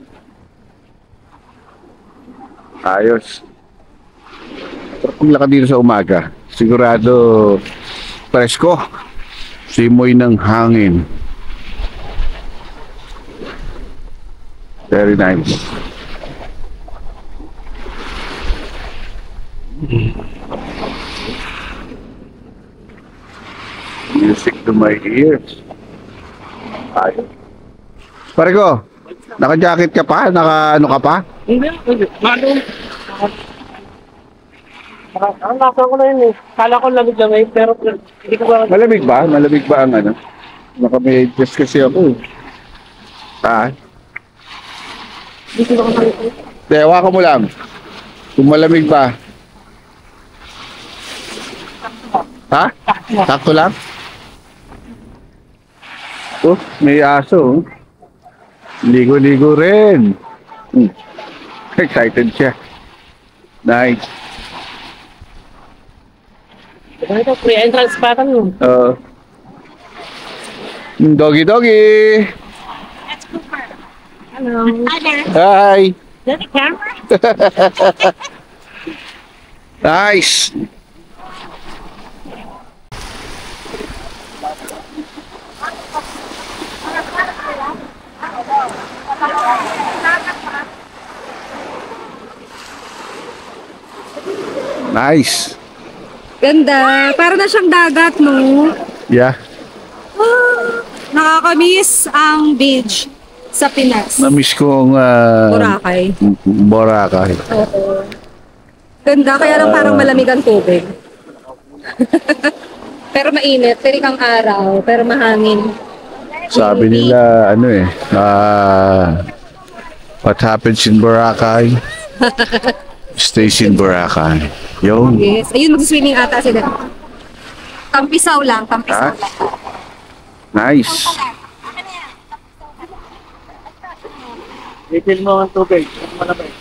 Ayos. Sarap maglakad dito sa umaga. Sigurado presko. Simoy ng hangin. Very nice. Music to my ears. Ayos. Pare ko, naka-jacket ka pa? Naka-ano ka pa? Hindi. Malong. Ang nasa ko na yun eh. Kala ko lamig lang eh, pero hindi ko ba... Malamig ba? Malamig ba ang ano? Naka-medyas kasi ako. Ha? Hindi ko ba kung Tewa ka mo lang. Kung malamig ba? Ha? Sakto lang? Oh, may aso. Oh. Ligo-ligo rin. Excited siya. Nice. ito, free entrance pa kami. Doggy-doggy. That's Cooper. Hello. Hi there. Hi. Is that the camera? Nice. Nice. Ganda. Para na siyang dagat, no? Yeah. Nakakamiss ang beach sa Pinas. Na-miss ko ang Boracay. Boracay. Oo. Ganda, kaya lang parang malamig ang tubig. Pero mainit, tirik ang araw, pero mahangin. Sabi nila, ano eh, what happens in Boracay stays in Boracay. Yun. Yes. Ayun, mag-swimming ata sila. Tampisaw lang, tampisaw Ah? lang. Nice. I-fill mo ang tubig. Malamig.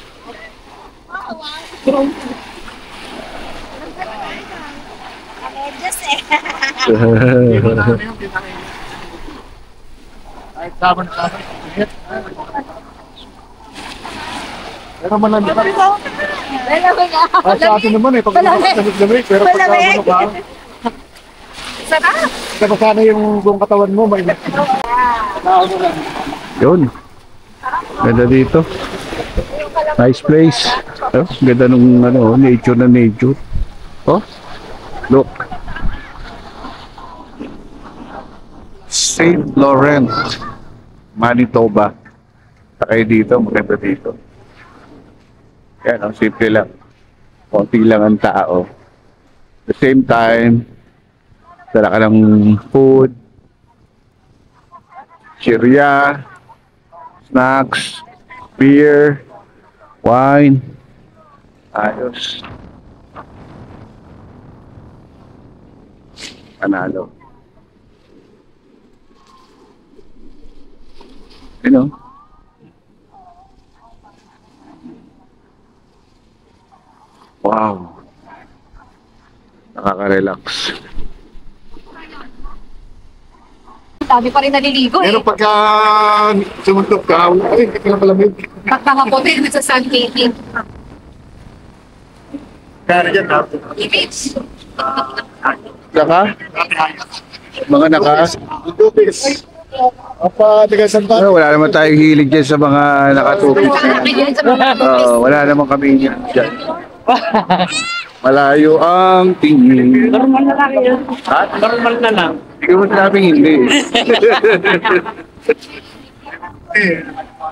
Ay, sabon. Pero malamig. Sa atin naman eh, pag lamig, pero pag sabon ka, Sarap! kapag sana yung buong katawan mo, may Yun. Ganda dito. Nice place. Oh, ganda nung ano, nature na nature. Oh, look. St. Laurent, Manitoba. Sakay dito, maganda dito. Yan, oh, simple lang. Konti lang ang tao. At the same time, dala ka ng food, chirya, snacks, beer, wine. Ayos. Panalo. You know? Wow. Nakaka-relax. Dami pa rin naliligo eh. Pero pagka sumuntok ka, ay, hindi ka na palamig. Pagkakapote na sa sunbathing. Kaya yan, dapat. Image. Naka? Mga naka? Tupis. Apa, taga San Pablo. Wala naman tayong hilig dyan sa mga nakatupis. Wala naman kami dyan. Malayo ang tingin. Normal na lang yun. Ha? Normal na lang. Hindi ko sinabing hindi.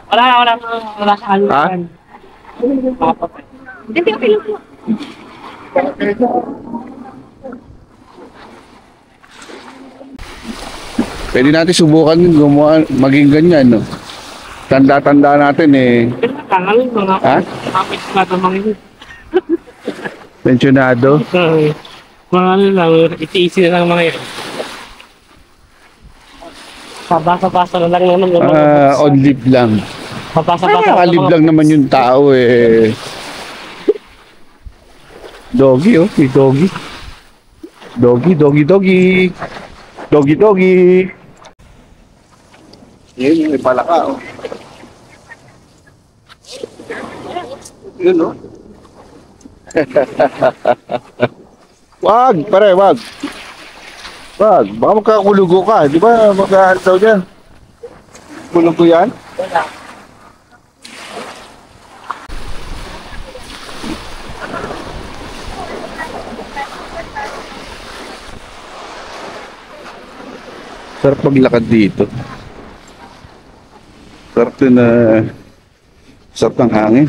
Wala sa ano. Ha? Mga patay. Hindi, okay lang po. Pwede natin subukan gumawa, maging ganyan, no? Tanda-tanda natin eh. Kangal, mga Ha? kapit na ito mga yun. Pensionado. Mga ano lang, iti-easy na lang mga yun. Pabasa-basa na lang naman. On leave lang. Pabasa-basa Nakalib lang naman yung tao eh. Doggy, oh. May doggy. Doggy, doggy, doggy. Doggy, doggy. Yun, may palaka, oh. Yun, oh. Wag, pare, wag. Wag, baka magkakulugo ka. Di ba magkakataw dyan? Kulugo yan? Sarap maglakad dito. Sarap din na sarap ng hangin.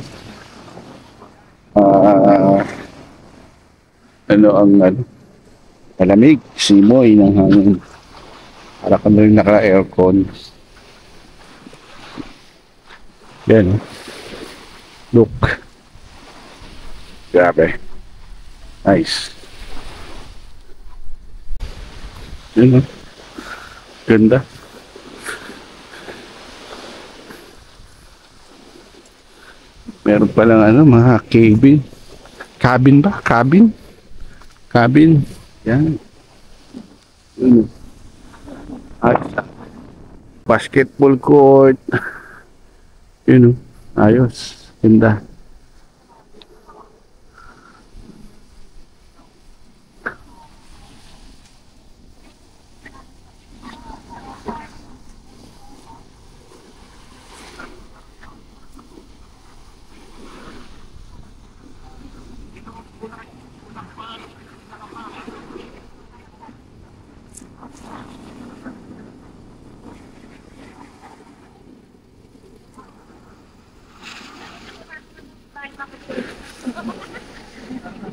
Malamig, simoy ng hangin. Para ka na rin naka-aircon. Yan. Look. Grabe. Nice. Yan, oh. Ganda. Meron palang ano, mga cabin. Cabin ba? Cabin? Cabin. Yan. Yun. At basketball court. Yun. Ayos. Ganda.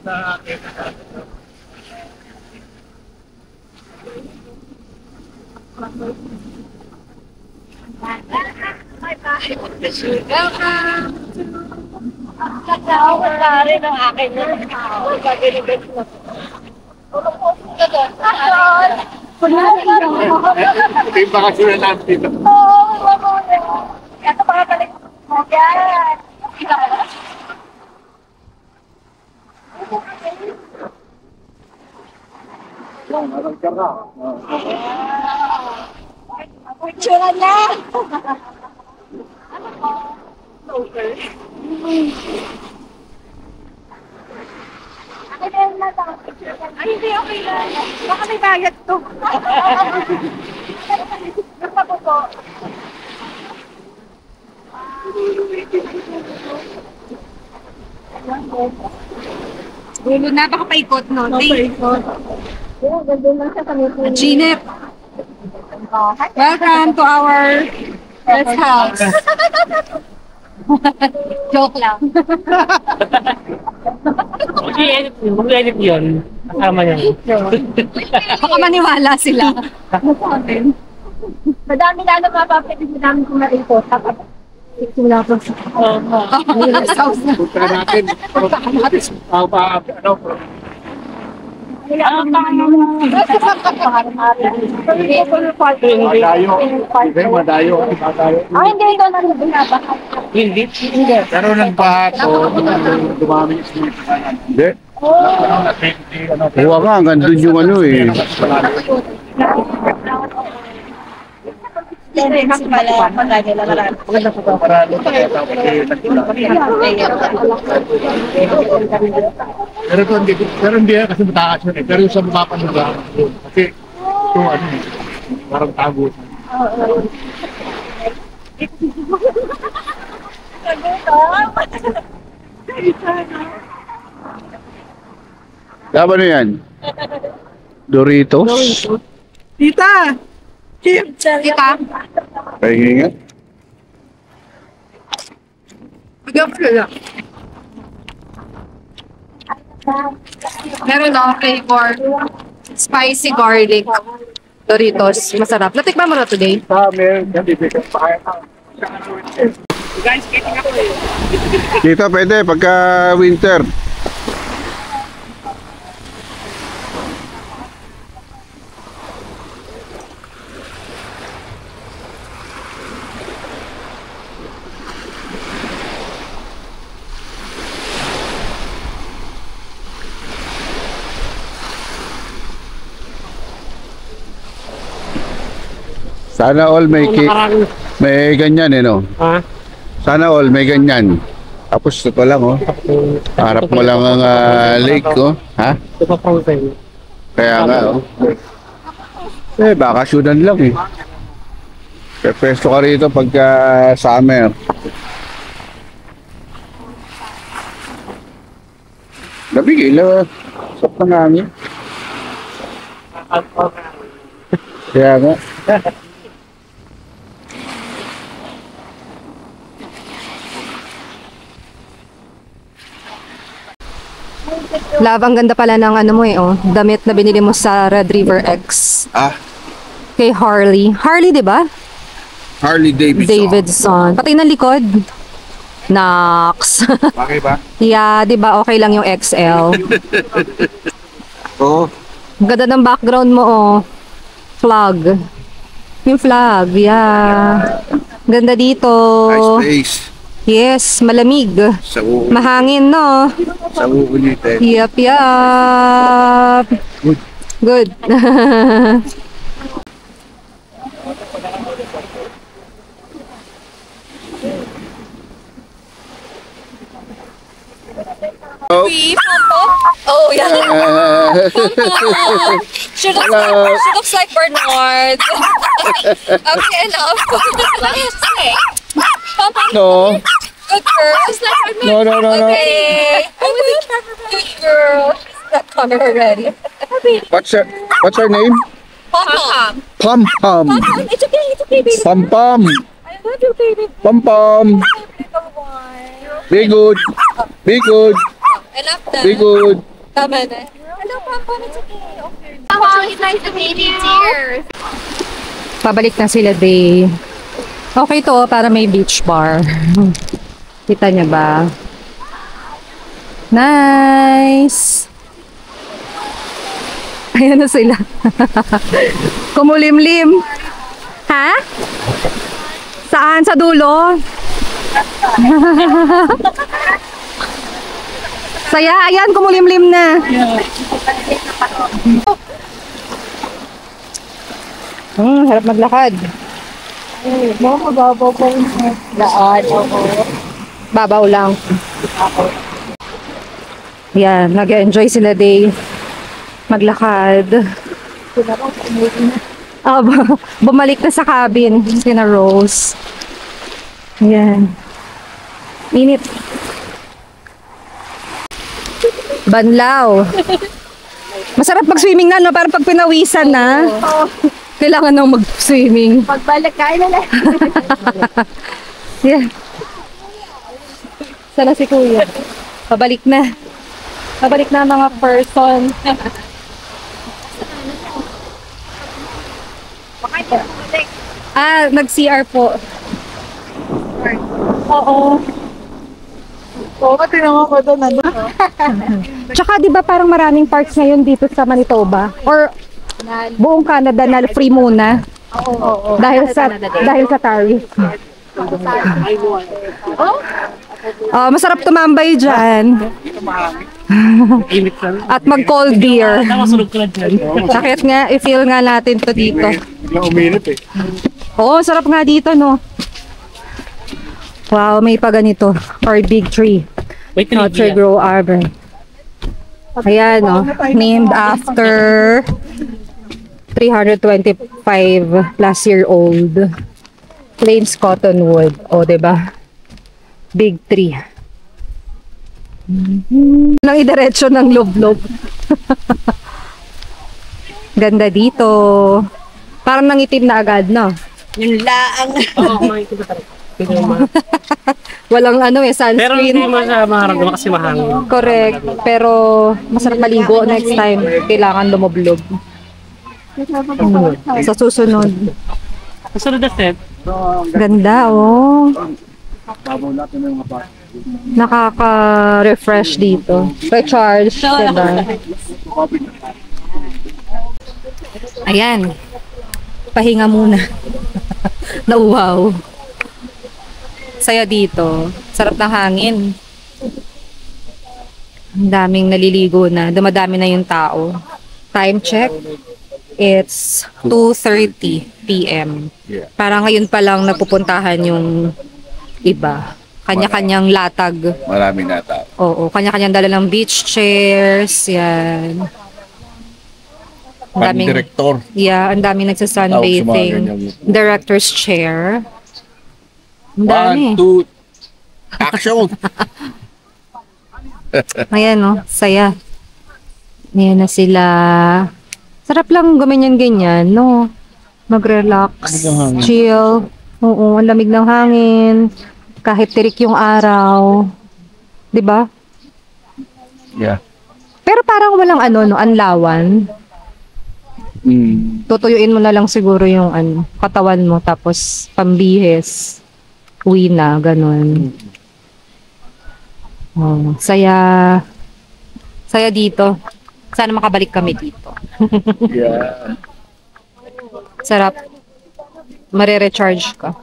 Ito yung bakasyon na natin dito. Ay, hindi, okay lang. Baka may bayad to. Nagpabuto. Dulo na, baka paikot, no? Paikot. Ganda lang siya kami. Ginep, welcome to our first house. Joke lang. Mag-edit yun. Kasama yun. Baka maniwala sila. Madami na mapapit. Madami kong narito. Wala po. Punta natin. Madayo. Hindi, madayo. Ah, hindi. Ito na rin binabahan. Hindi. Pero nagbahat. Dumami yung snake. Hindi. Huwag nga, hanggang doon yung ano eh. Pero hindi kasi mataas yun eh. Pero yung sa baba pa nila. Kasi ito ano eh. Parang tago. Laban na yan? Doritos? Tita! Kim! Tita, Pahingi nga. magam sila. Meron ako flavor. Spicy garlic. Doritos. Masarap. Natikman mo na today? Meron. Bibigyan pa kaya. Guys, skating ako eh. Dito pwede pagka winter. Sana all may ganyan eh no. Ha? Sana all may ganyan. Tapos ito lang oh. Harap mo lang ang lake oh. Ha? Ito pa fountain. Kaya nga oh. Eh bakasyonan lang eh. Pepesto ka rito pagka summer. Labig ilaw. Sap ng hangin. Kaya nga. Love, ang ganda pala ng ano mo eh, oh. Damit na binili mo sa Red River X. Ah, Kay Harley. Harley, di ba? Harley Davidson. Davidson. Pati ng likod. Nox. Bakit ba? Yeah, di ba okay lang yung XL? Oo. Ang ganda ng background mo, oh. Flag. Yung flag, yeah. Ganda dito. Nice place. Yes, malamig. Sa uulit. Mahangin, no? Sa uulit eh. Yup, yup. Good. Good. Oh, yeah. She looks like Bernard. Okay, enough. No. Good girl. No, no, no, no. Okay. Good girl. That coming already. What's her name? Pom-pom. Pom Pom. Pom-pom. It's okay, baby. Pom Pom. I love you, baby. Pom Pom. Little one. Be good. Be good. Enough then. Be good. Tama na. Hello, Papa. It's okay. Papa, it's nice to meet you, dear. Pabalik na sila, Day. Okay to, para may beach bar. Kita niya ba? Nice! Ayan na sila. Kumulimlim. Ha? Saan? Sa dulo? Saya, ayan, kumulimlim na. Harap maglakad. Mababaw po yung daan. Babaw lang. Yan, nag-enjoy sila, Day. Maglakad. Bumalik na sa cabin. Sina Rose. Yan. Init. Banlaw. Masarap mag-swimming na, no? Parang pag pinawisan na. Kailangan nang mag-swimming. Pagbalik kain na lang. Yeah. Sana si Kuya. Pabalik na. Pabalik na mga person. Nag-CR po. Oo. Oo, tinama ko doon. Tsaka di ba parang maraming parks ngayon dito sa Manitoba? Or buong Canada na free muna? Oo. Dahil sa tariff. Masarap tumambay dyan. At mag-cold beer. Sakit nga, i-feel nga natin to dito. Biglang uminit eh. Oo, sarap nga dito, no? Wow, may pa ganito. Or big tree. Tree Grow Arbor. Ayan, no? Named after 325 plus year old Plains Cottonwood. O, diba? Big tree. Nang idiretso ng lublob. Ganda dito. Parang nangitim na agad, no? Yung laang. Walang sunscreen. Pero hindi mo siya makaramdaman kasi mahangin. Correct. Pero masarap maligo next time. Kailangan lumublob. Sa susunod. Susunod na set. Ganda, oh. Nakaka-refresh dito. Recharge, diba? Ayan. Pahinga muna. Wow. Saya dito. Sarap ng hangin. Ang daming naliligo na. Dumadami na yung tao. Time check. It's 2:30 p.m. Yeah. Parang ngayon pa lang nagpupuntahan yung iba. Kanya-kanyang latag. Maraming nata. Oo, kanya-kanyang dala ng beach chairs. Yan. Ang daming, Pan-director. yeah, ang daming nagsasunbathing. Director's chair. Ang dami. 1, 2, action! Ayan, no? Saya. Ayan na sila. Sarap lang gumanyan-ganyan, no? Mag-relax, chill. Oo, ang lamig ng hangin. Kahit tirik yung araw. 'Di ba? Yeah. Pero parang walang anlawan. Tutuyuin mo na lang siguro yung katawan mo tapos pambihis. Uwi na, ganun. Oh, saya dito. Sana makabalik kami dito. Yeah. Sarap. Mare-recharge ka.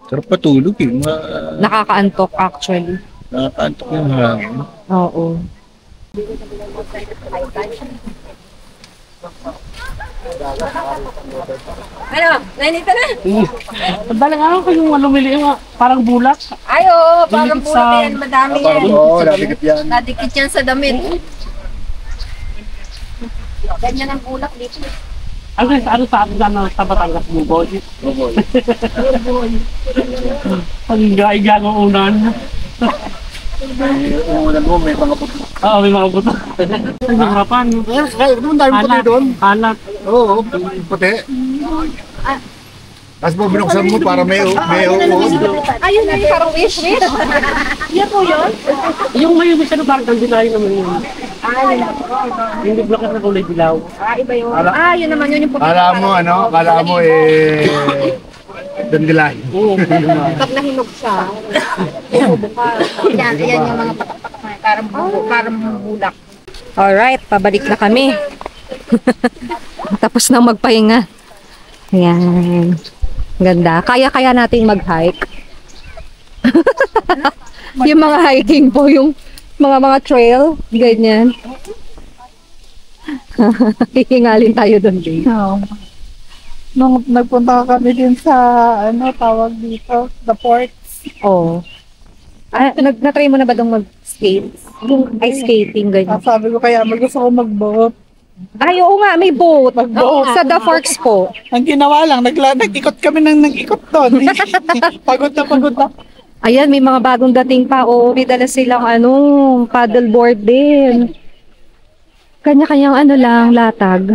Sarap patulog eh. Nakakaantok actually. Nakakaantok yung hangin. Oo. Ano? Nainita na? Pagdalang ako yung lumili yung parang bulak. Ay, oo. Parang Dumikit puro sa- yan. Madami yan. Oo, nadikit yan. Nadikit yan sa damit. Ganyan ang bulak dito. Ano sa atin sa Batangas Buboy? Ang gaigang unan. Umunan mo, may mga puto. Oo, may mga buto. Ang harapan. Ano dami puti doon? Alat. Oo, puti. Tapos mo binuksan mo para may uod. Ayun na yung parang wish. Yan po yun? Yung may siya na parang dinayo naman yun. Hindi blocker na kulay dilaw. Iba yun. Yun naman yun yung Kala mo dandelion. Oo. pag nahinog siya. Yan yung mga patak-patak na parang bulak. Alright, pabalik na kami. Tapos na magpahinga. Ayan. Ganda. Kaya nating mag-hike. Yung mga hiking po, yung mga trail, ganyan. Hihingalin tayo doon, babe. Nung nagpunta kami din sa, tawag dito, the ports. Oo. Na-try mo na ba doon mag-skate? Yung ice skating, ganyan. Sabi ko kaya gusto ko mag-boat. Ay, oo nga, may boat. Sa The Forks po. Ang ginawa lang, nag-ikot kami nag-ikot doon. Pagod na. Ayan, may mga bagong dating pa. Oo, may dala silang paddleboard din. Kanya-kanyang lang, latag.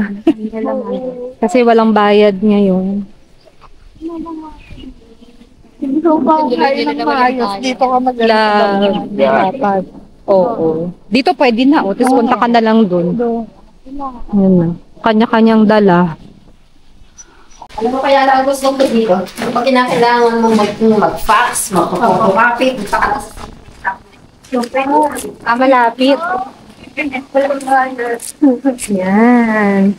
Kasi walang bayad ngayon. Hindi ko ba kaya ng maayos. Dito ka mag-latag. Oo. Dito pwede na. Tapos punta ka na lang dun. Ayan na. Kanya-kanyang dala. Alam mo kaya lang gusto ko dito? Pag kinakailangan mo mag-fax, mag-photocopy, malapit. Yan.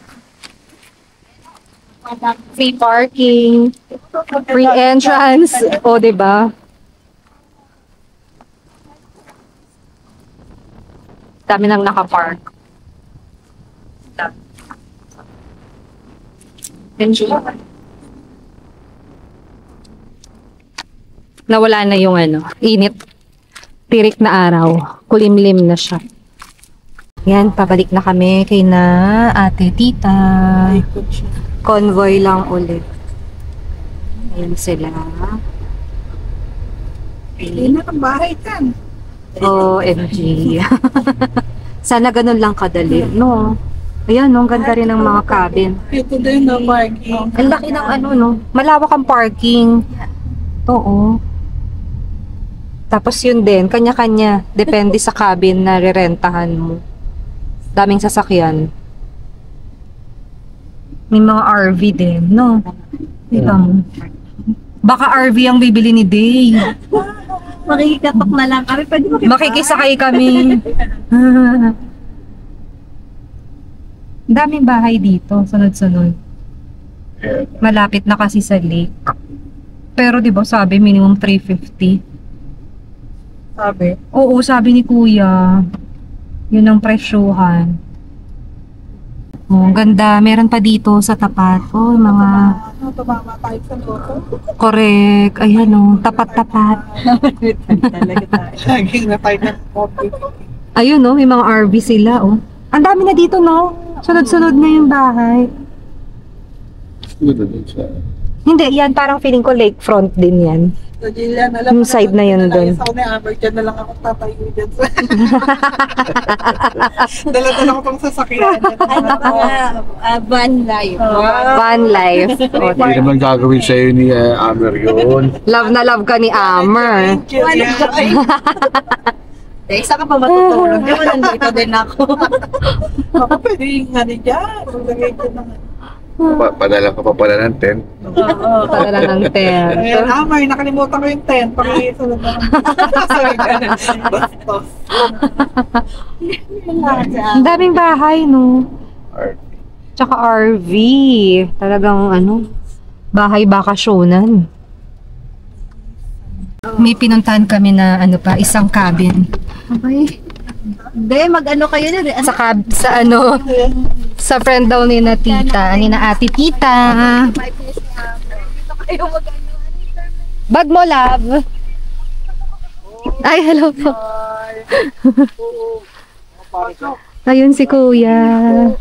Free parking. Free entrance. O, diba? Dami nang nakapark. Nawala na yung init. Tirik na araw. Kulimlim na siya. Yan, pabalik na kami kay na ate tita. Convoy lang ulit. Ayan sila. Hindi na ang bahay dyan. OMG. Sana ganun lang kadali, no? Ayan, no? Ang ganda rin ng mga cabin. Ito din na parking. Ang laki ng no? Malawak ang parking. Oo. Tapos yun din, kanya-kanya. Depende sa cabin na rerentahan mo. Daming sasakyan. May mga RV din, no? Baka RV ang bibili ni Day. Makikikatok na lang kami. Pwede Makikisakay kami. Daming bahay dito, sunod-sunod. Malapit na kasi sa lake. Pero 'di ba sabi minimum 350. Sabi? Oo, sabi ni Kuya. 'Yun ang presyuhan. Oh, ganda. Meron pa dito sa tapat. Oh, mga tumama tayo sa loto. correct. Ayan tapat-tapat. Laging na tayo ng coffee. Ayun may mga RV sila Ang dami na dito Sunod-sunod na yung bahay. Hindi, yan parang feeling ko lakefront din yan. So, Jillian, alam yung side na yan doon. Sa Amber, dyan na lang ako tatayo dyan. Dala-dala ko pang sasakyan. Van life. Van life. Hindi naman gagawin sa'yo ni Amer yun. Love na love ka ni Amer. Isa ka pa matutulog. Di ba nandito din ako? Ako pwede yung dyan. Maglagay ko naman. Padala ka pa pala ng tent. Oo, padala ng tent. Ayan, Amer, nakalimutan ko yung tent. Pakisunod na. Bastos. Ang daming bahay, no? Tsaka RV. Talagang, bahay bakasyonan. May pinuntahan kami na, isang cabin. Okay. Hindi, kayo na rin. Sa friend daw ni na tita, ni na ate tita. Bag mo, love. Ay, hello po. Ayun si Kuya.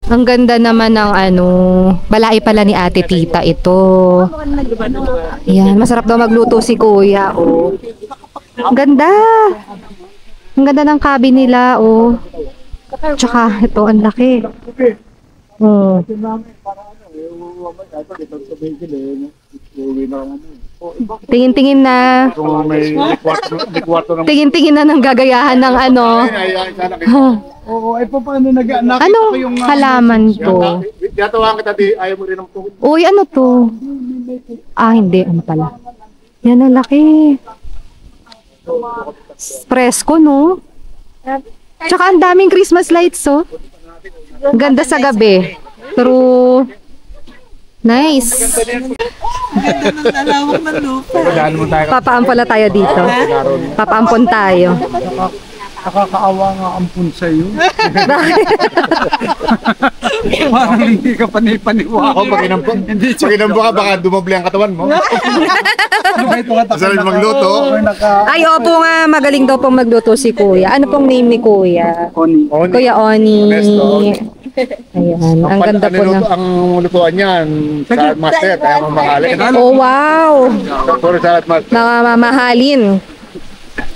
Ang ganda naman ng balai pala ni ate tita ito. Yan, masarap daw magluto si Kuya, Ang ganda. Ang ganda ng cabin nila, Tsaka, ito, ang laki. Tingin-tingin na. Kung may kwarto ng... Tingin-tingin na ng gagayahan ng ano. Oo, ay paano nag-anak? Anong halaman to? Tiyatawagan kita, di ayaw mo rin ng tukod. Uy, ano to? Ah, hindi. Ano pala? Yan ang laki. Presko, no? Tsaka ang daming Christmas lights, oh. Ganda sa gabi. True. Nice. Ganda ng lalawak ng lupa. Papaampon tayo dito. Papaampon tayo. Nakakaawa nga ampun sa'yo. Parang hindi ka panipaniwala. Ako, pag inampo ka, baka dumoble ang katawan mo. Sarap magluto. Ay, opo nga. Magaling daw pong magluto si Kuya. Ano pong name ni Kuya? Oni. Kuya Oni. Ayan. Ang ganda po na. Ang lutuan niyan, salad master, kaya mamahalin. Oh, wow. Sorry, salad master. Mga mamahalin.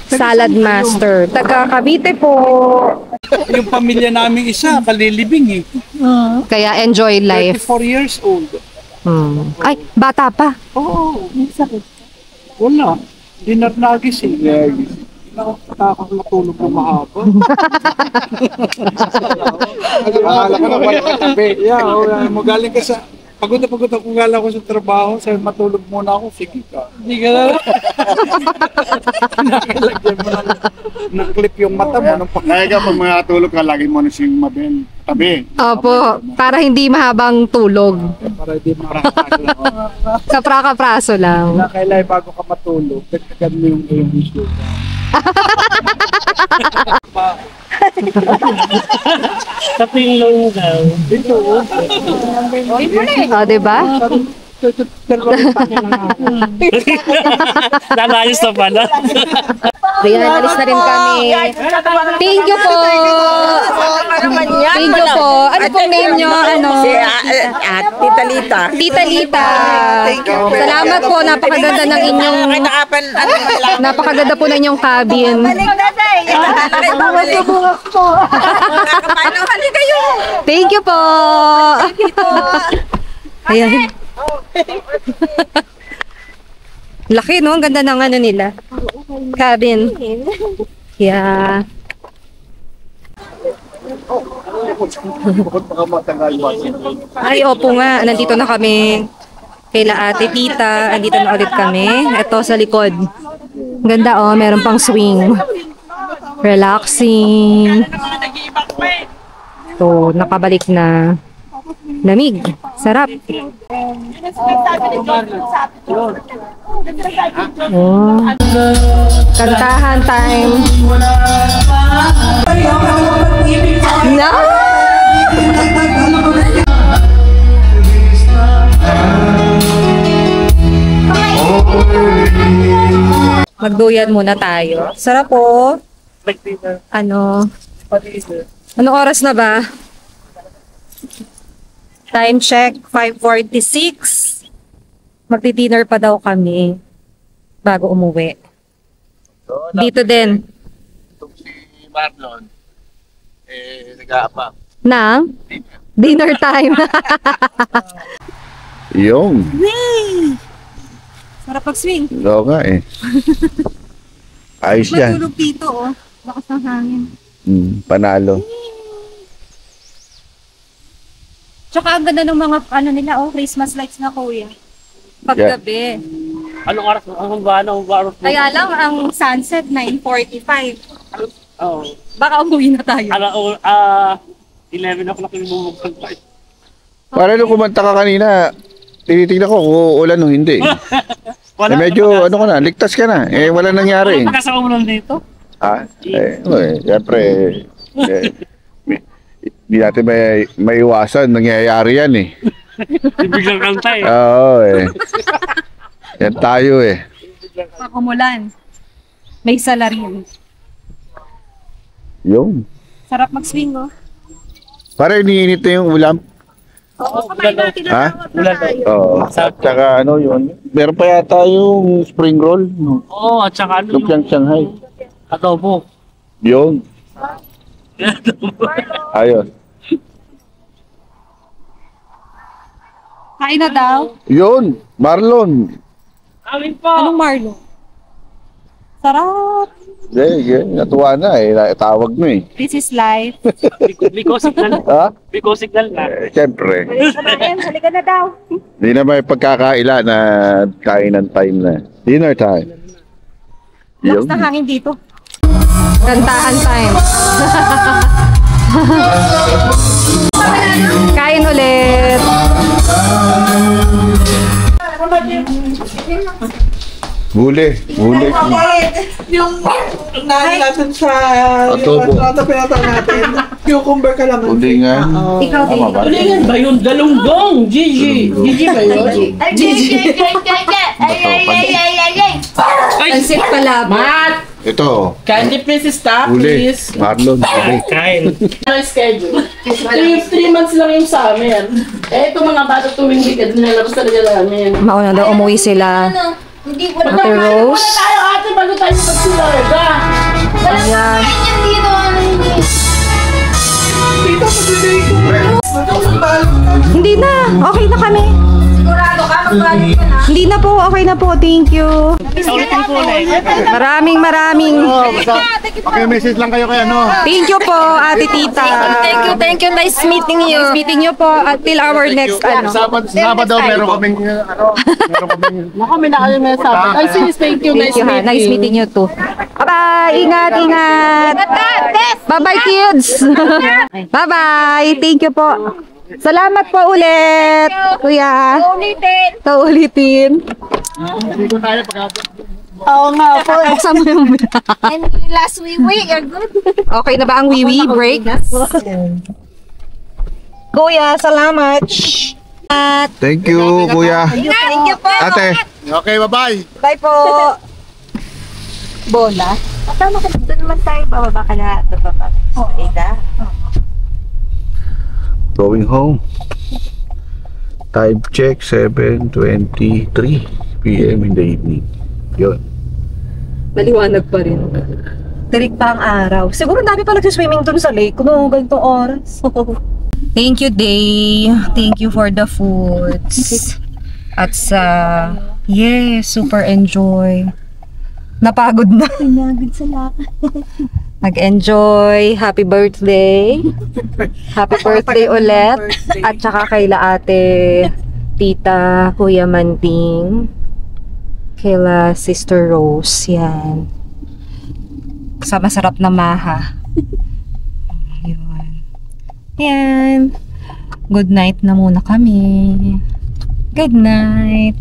Salad Master. Taga Cavite po. Yung pamilya namin isa, kalilibing eh. Kaya enjoy life. 34 years old. Ay, bata pa. Oo. Wala. Hindi na nagising. Nakakatakot matulog na mahaba. Akala ko na pala katabi. Magaling ka sa... Pagod na pagod ako gala ko sa trabaho, sabi matulog muna ako, sige ka. Hindi ka na. Nakalagyan mo ng clip yung mata mo. Kaya ka pag makatulog ka, lagi mo na siyang mabel. Tabi. Opo, para hindi mahabang tulog. Para hindi makakasal. Kapra-kapraso lang. Kailangan bago ka matulog, dagdagan mo yung issue. Sa pinglong daw. Dito, O, diba? Nanayos na pala. Ayan, alis na rin kami. Thank you po. Thank you po. Ano pong name nyo? Ano? Tita Lita. Tita Lita. Salamat po. Napakaganda ng inyong... Napakaganda po ng inyong cabin. Thank you po. Ayan. Laki, no? Ang ganda ng ano nila. Cabin. Yeah. Ay, opo nga. Nandito na kami. Kaila ate, tita. Andito na ulit kami. Ito sa likod. Ganda, oh. Meron pang swing. Relaxing. So, nakabalik na. Lamig. Sarap. Oh. Kantahan time. No! Magduyan muna tayo. Sarap po. Ano? Anong oras na ba? Time check, 5:46. Magdi-dinner pa daw kami bago umuwi. Dito din. Itong si Marlon, nag-aabang. Nang? Dinner time. Yung. Sarap pag-swing. Oo nga eh. Ayos yan. Matulog dito, oh. Lakas ng hangin. Panalo. Tsaka ang ganda ng mga ano nila, oh, Christmas lights na, Kuya. Paggabi. Anong oras mo? Anong oras mo? Kaya lang ang sunset 9:45. Oo. Baka umuwi na tayo. 11 o'clock yung bumugtag tayo. Para nung kumanta ka kanina, tinitignan ko kung ulan o hindi. Medyo ano ka na, ligtas ka na. Wala nangyari. Wala pagkasama mo lang dito? Siyempre, hindi natin may iwasan. Nangyayari yan eh. Biglang kanta eh. Oo yan tayo eh. Pakumulan. May salarin. Yung. Sarap mag-swing, oh. Para iniinit na yung ulam. Oo, kamain na. Tinatawag na tayo. Oo. At saka ano yun. Meron pa yata yung spring roll. No? Oo, at saka ano Lumpiang Shanghai. adobo. Yung. Ayun. Kain na daw. Yun. Marlon. Amin po. Anong Marlo? Sarap. Natuwa na eh. Tawag mo eh. This is life. Biko signal. Ha? Biko signal na. Siyempre. Halika na daw. Hindi na may pagkakaila na kainan time na. Dinner time. Lakas na hangin dito. Kantahan time. Kain ulit. Huli. Yung nani natin sa Adobo. yung pinatang natin. Cucumber ka lang. Ulingan. Ikaw din. Ulingan ba yun? Galunggong! Gigi! Gigi ba yun? Pansit pala. Mat! Ito. Candy please stop, Huli. please. Marlon. Huli. Kain. Ano schedule? 3 months lang yung summer. Eh, ito mga bata tuwing weekend, nilalabas talaga namin. Mauna daw umuwi sila. Hindi ko Ate Rose. Muna tayo ate, bago tayo magsilarga. Ayan. dito. Dito sa bibig ko. Hindi na. Okay na kami. Sigurado ka, magbalit ka na. Hindi na po. Okay na po. Thank you. Saulitin ko na eh. Maraming. Message lang kayo kay ano. Thank you po, Ate Tita. Thank you. Nice meeting you. Nice meeting you po until our next Sabado meron kaming Naku, may nakalim na sabi. Ay, sis, thank you. Thank you ha. Nice meeting you too. Bye-bye. Ingat. Bye-bye, kids. Bye-bye. Thank you po. Salamat po ulit, Kuya. Ulitin. Oo nga po. Buksan mo yung And last week, you're good. Okay na ba ang wiwi break? Kuya, salamat. Thank you, Kuya. Thank you po. Ate. Okay, bye-bye. Bye po. Bola. Tama ka, doon naman tayo. Bababa ka na. Going home. Time check, 7:23 p.m. in the evening. Yun. Maliwanag pa rin. Tirik pa ang araw. Siguro dami pa nagsiswimming dun sa lake. Kung ganitong oras. Thank you, Day. Thank you for the foods. At sa... Yes, super enjoy. Napagod na. Pinagod sa lakad. Nag-enjoy. Happy birthday. Happy birthday ulit. At saka kaila ate, tita, kuya Manting. Kaila sister Rose. Yan. Sa masarap na maha. Yun. Yan. Good night na muna kami. Good night.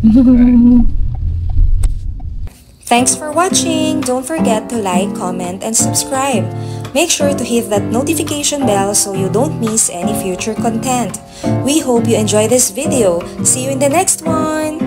Thanks for watching! Don't forget to like, comment, and subscribe. Make sure to hit that notification bell so you don't miss any future content. We hope you enjoy this video. See you in the next one!